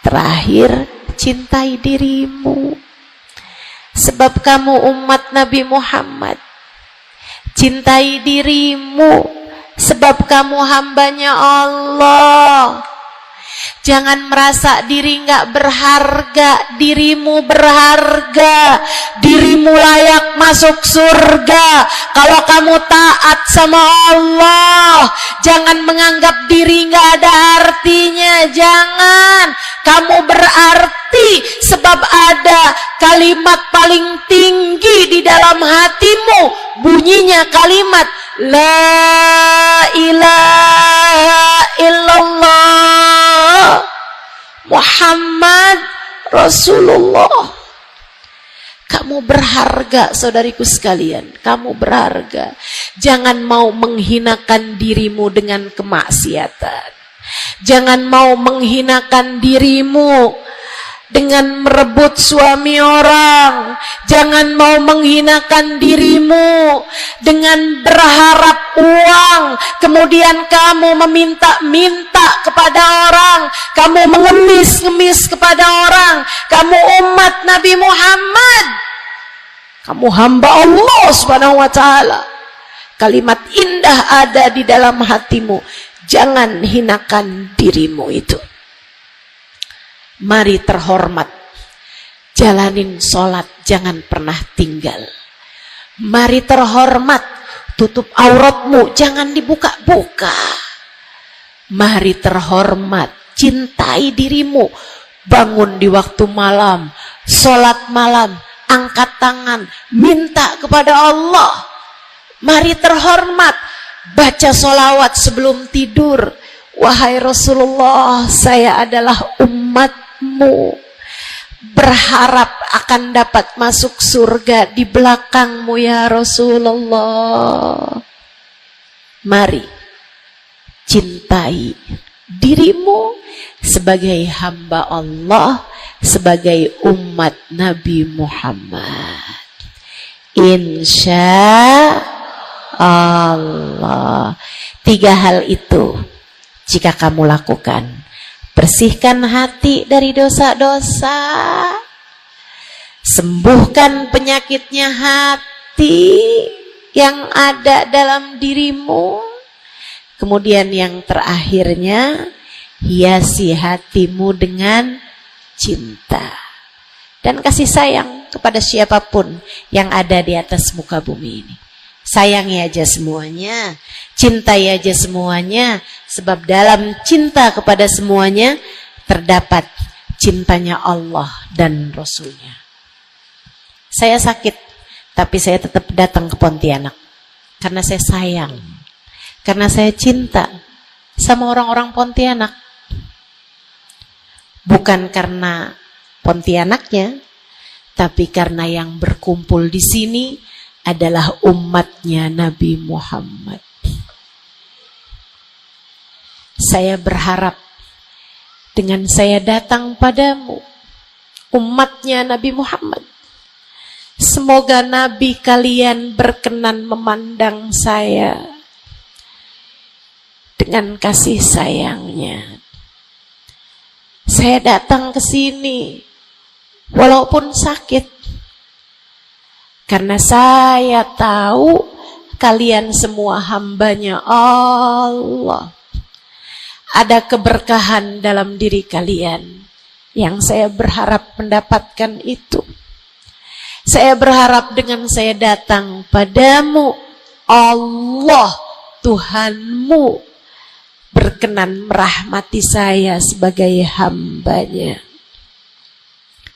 Terakhir, cintai dirimu, sebab kamu umat Nabi Muhammad. Cintai dirimu, sebab kamu hambanya Allah. Jangan merasa diri nggak berharga. Dirimu berharga. Dirimu layak masuk surga kalau kamu taat sama Allah. Jangan menganggap diri nggak ada artinya. Jangan. Kamu berarti, sebab ada kalimat paling tinggi di dalam hatimu. Bunyinya kalimat La ilaha illallah Muhammad Rasulullah. Kamu berharga, saudariku sekalian. Kamu berharga. Jangan mau menghinakan dirimu dengan kemaksiatan. Jangan mau menghinakan dirimu dengan merebut suami orang. Jangan mau menghinakan dirimu dengan berharap uang, kemudian kamu meminta-minta kepada orang, kamu mengemis-ngemis kepada orang. Kamu umat Nabi Muhammad, kamu hamba Allah Subhanahu wa ta'ala. Kalimat indah ada di dalam hatimu. Jangan hinakan dirimu itu. Mari terhormat, jalanin sholat, jangan pernah tinggal. Mari terhormat, tutup auratmu, jangan dibuka-buka. Mari terhormat, cintai dirimu, bangun di waktu malam, sholat malam, angkat tangan, minta kepada Allah. Mari terhormat, baca sholawat sebelum tidur. Wahai Rasulullah, saya adalah umatmu, berharap akan dapat masuk surga di belakangmu ya Rasulullah. Mari cintai dirimu sebagai hamba Allah, sebagai umat Nabi Muhammad. Insya Allah. 3 hal itu jika kamu lakukan, bersihkan hati dari dosa-dosa, sembuhkan penyakitnya hati yang ada dalam dirimu, kemudian yang terakhirnya, hiasi hatimu dengan cinta dan kasih sayang kepada siapapun yang ada di atas muka bumi ini. Sayangi aja semuanya, cintai aja semuanya, sebab dalam cinta kepada semuanya terdapat cintanya Allah dan Rasulnya. Saya sakit, tapi saya tetap datang ke Pontianak karena saya sayang, karena saya cinta sama orang-orang Pontianak. Bukan karena Pontianaknya, tapi karena yang berkumpul di sini adalah umatnya Nabi Muhammad. Saya berharap dengan saya datang padamu, umatnya Nabi Muhammad, semoga Nabi kalian berkenan memandang saya dengan kasih sayangnya. Saya datang ke sini walaupun sakit, karena saya tahu kalian semua hambanya Allah. Ada keberkahan dalam diri kalian yang saya berharap mendapatkan itu. Saya berharap dengan saya datang padamu, Allah Tuhanmu berkenan merahmati saya sebagai hambanya.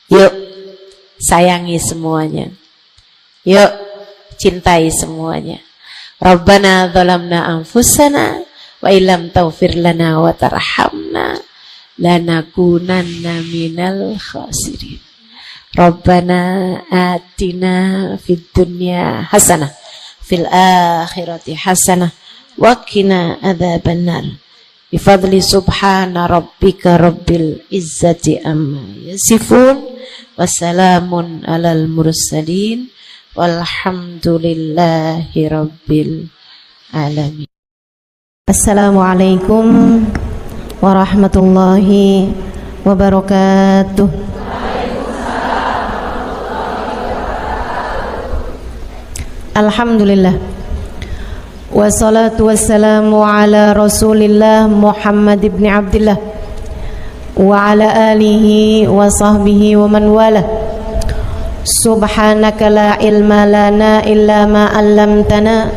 Yuk, sayangi semuanya. Yuk, cintai semuanya. Rabbana zalamna anfusana wa illam taghfir lana wa tarhamna lanakunanna minal khasirin. Rabbana atina fid dunya hasanah fil akhirati hasanah wa qina adzabannar. Bifadli subhana rabbika rabbil izzati amma yasifun wassalamun alal mursalin walhamdulillahi rabbil alamin. Assalamualaikum warahmatullahi wabarakatuh. Alhamdulillah. Wassalatu wassalamu ala Rasulillah Muhammad ibn Abdullah wa ala alihi wa sahbihi wa man wala. Subhanaka la ilma lana illa ma 'allamtana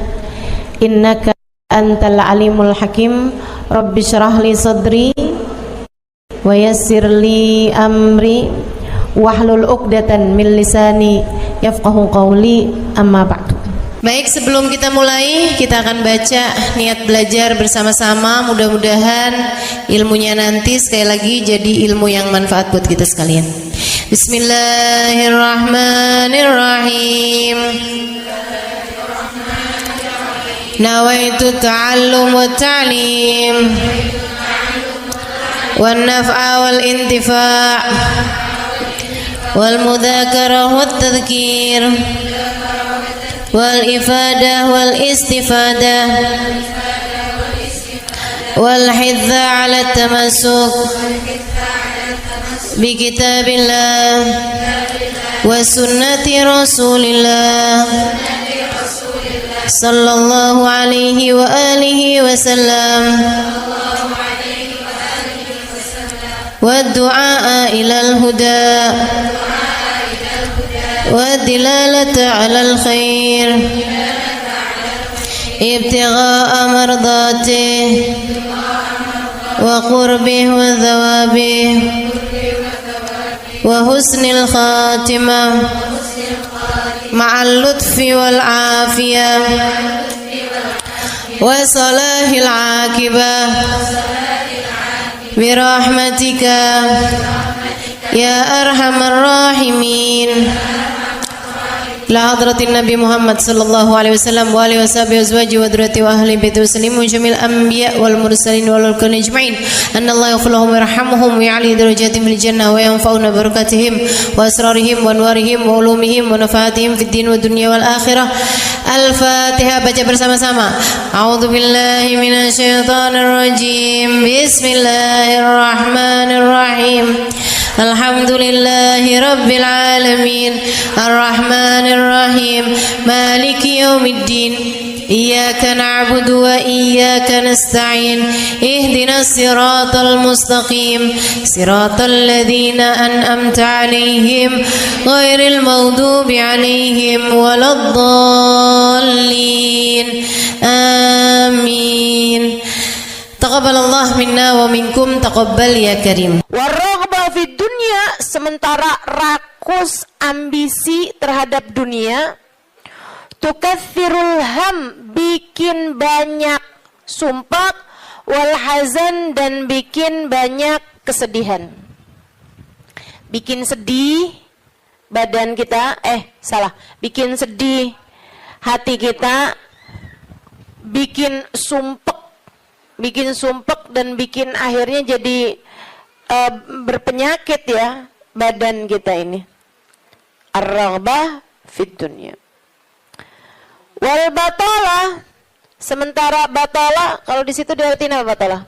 innaka antal alimul hakim. Rabbi syrah li sadri wa yassir li amri wahlul 'uqdatan min lisani yafqahu qawli, amma ba'du. Baik, sebelum kita mulai, kita akan baca niat belajar bersama-sama. Mudah-mudahan ilmunya nanti sekali lagi jadi ilmu yang manfaat buat kita sekalian. Bismillahirrahmanirrahim. Nawaitu ta'allum wa ta'lim wan naf'a wal intifa' wal mudzakarah wat tadhkir wal ifadah wal istifadah wal hidza 'ala tamassuk bi kitabillah wa sunnati rasulillah sallallahu alaihi wa alihi wasallam wa du'a ilal huda wa dilalata alal khair ibtigha'a mardati wa qurbih wa thawabih wa husnil khatimah ma'al lutfi wal afiyah wa salahil aqibah birahmatika ya arhamar rahimin. La hadratin Nabi Muhammad sallallahu alaihi wasallam wa alihi washabihi azwaji wa dzurriyyati wa ahli baiti muslimin jamil anbiya wal mursalin wal kulli ajma'in. Anna Allah yaghfir lahum wa yarhamhum wa ya'li darajatihim fil jannah wa yanfa'una barakatihim wa asrarihim wa anwarihim wa ulumihim wa nafaatihim fid din wa dunya wal akhirah. Al-Fatihah, baca bersama-sama. A'udzu billahi minasy syaithanir rajim. Bismillahirrahmanirrahim. Alhamdulillahi rabbil alamin. Ar-Rahmanir Rahim. Maliki yaumiddin. Iyyaka na'budu wa iyyaka nasta'in. Ihdinas siratal mustaqim. Siratal ladzina an'amta 'alaihim ghairil maghdubi 'alaihim waladdallin. Amin. Taqabbalallah minna wa minkum, taqabbal ya karim. Warraghbah fid dunya, sementara rakus ambisi terhadap dunia, tukathirul ham, bikin banyak sumpah, wal hazan, dan bikin banyak kesedihan. Bikin sedih badan kita, bikin sedih hati kita, bikin sumpek dan bikin akhirnya jadi berpenyakit ya badan kita ini. Ar-raghbah fid dunya. Wal batalah, Sementara batalah, kalau di situ diartiin apa batalah?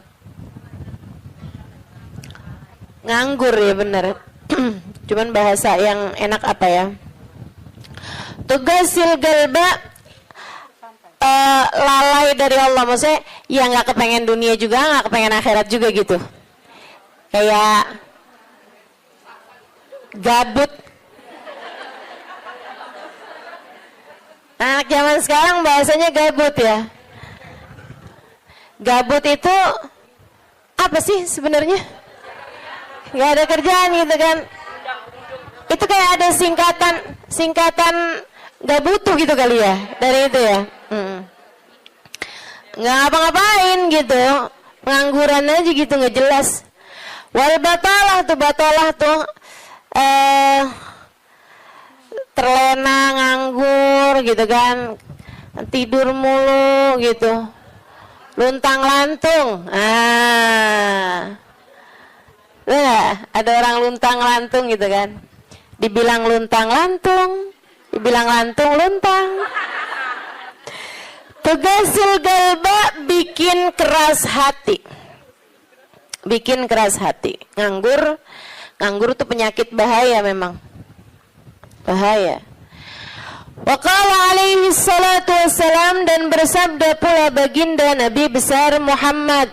Nganggur ya benar. Cuman bahasa yang enak apa ya? Tugasil galba, lalai dari Allah. Maksudnya ya nggak kepengen dunia juga, nggak kepengen akhirat juga gitu. Kayak gabut. Anak zaman sekarang bahasanya gabut ya. Gabut itu apa sih sebenarnya? Gak ada kerjaan gitu kan. Itu kayak ada singkatan gak butuh gitu kali ya, dari itu ya. Gak ngapa-ngapain gitu, pengangguran aja gitu, gak jelas. Wal batalah tuh terlena, nganggur gitu kan, tidur mulu gitu, luntang lantung. Ada orang luntang lantung gitu kan, dibilang luntang lantung, dibilang lantung luntang. Tugasil galba, bikin keras hati, bikin keras hati. Nganggur tuh penyakit bahaya memang, bahaya. Wa qala alaihi salatu wassalam, dan bersabda pula baginda Nabi besar Muhammad,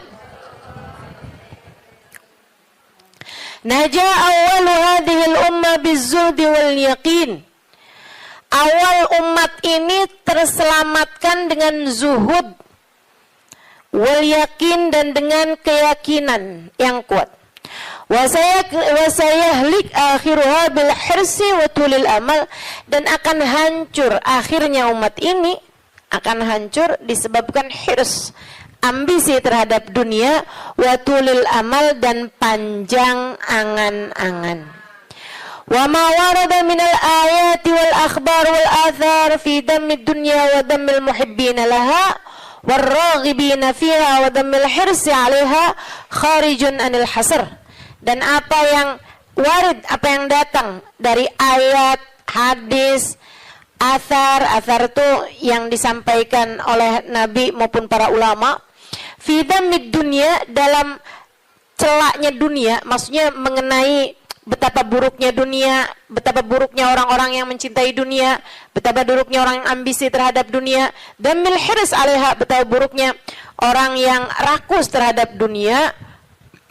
naja awalu hadhil umma bizuhdi wal yaqin. Awal umat ini terselamatkan dengan zuhud wal yakin, dan dengan keyakinan yang kuat. Wasayahlik akhiruha bil hirsi wa tulil amal, dan akan hancur akhirnya umat ini, akan hancur disebabkan hirs, ambisi terhadap dunia, wa tulil amal, dan panjang angan-angan. Wa ma warada minal ayati wal akhbar wal athar fi dammid dunya wa dammil muhibbina laha warraghibina fiha wa dammil hirsi 'alaiha kharijun anil hasr. Dan apa yang warid, apa yang datang dari ayat, hadis, athar itu yang disampaikan oleh Nabi maupun para ulama, fi dammid dunya, dalam celaknya dunia, maksudnya mengenai betapa buruknya dunia, betapa buruknya orang-orang yang mencintai dunia, betapa buruknya orang yang ambisi terhadap dunia, dan mil hirs 'alaiha, betapa buruknya orang yang rakus terhadap dunia.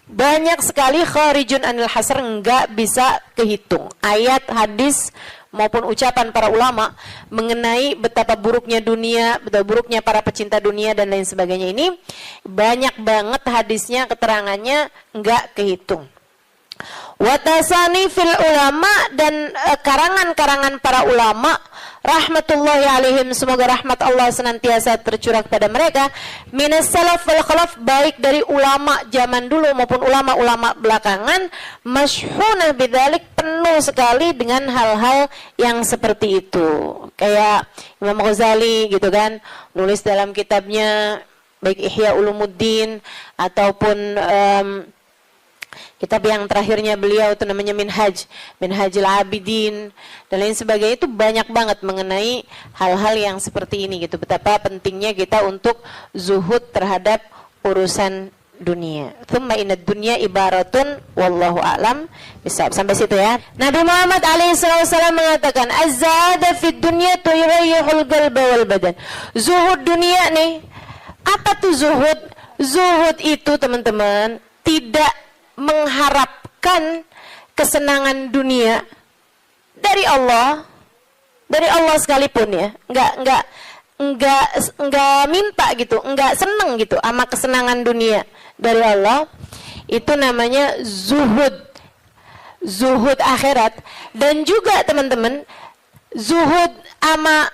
Banyak sekali kharijun anil hasr, enggak bisa kehitung. Ayat, hadis maupun ucapan para ulama mengenai betapa buruknya dunia, betapa buruknya para pecinta dunia dan lain sebagainya, ini banyak banget hadisnya, keterangannya enggak kehitung. Watasani fil ulama, dan karangan-karangan para ulama rahmatullahi alaihim, semoga rahmat Allah senantiasa tercurah kepada mereka, minas salaf wal khalaf, baik dari ulama zaman dulu maupun ulama-ulama belakangan, masyhunah bidzalik, penuh sekali dengan hal-hal yang seperti itu. Kayak Imam Ghazali gitu kan, nulis dalam kitabnya baik Ihya Ulumuddin ataupun kitab yang terakhirnya beliau itu namanya Minhajul Abidin dan lain sebagainya, itu banyak banget mengenai hal-hal yang seperti ini gitu. Betapa pentingnya kita untuk zuhud terhadap urusan dunia. Tsumma inad dunya ibaratun wallahu a'lam bisawab. Sampai situ ya. Nabi Muhammad alaihissalam mengatakan, az-zahada fid dunya tuyrihul qalba wal badan. Zuhud dunia nih. Apa tuh zuhud? Zuhud itu teman-teman tidak mengharapkan kesenangan dunia dari Allah sekalipun ya, enggak minta gitu, enggak seneng gitu sama kesenangan dunia dari Allah. Itu namanya zuhud akhirat. Dan juga teman-teman, zuhud ama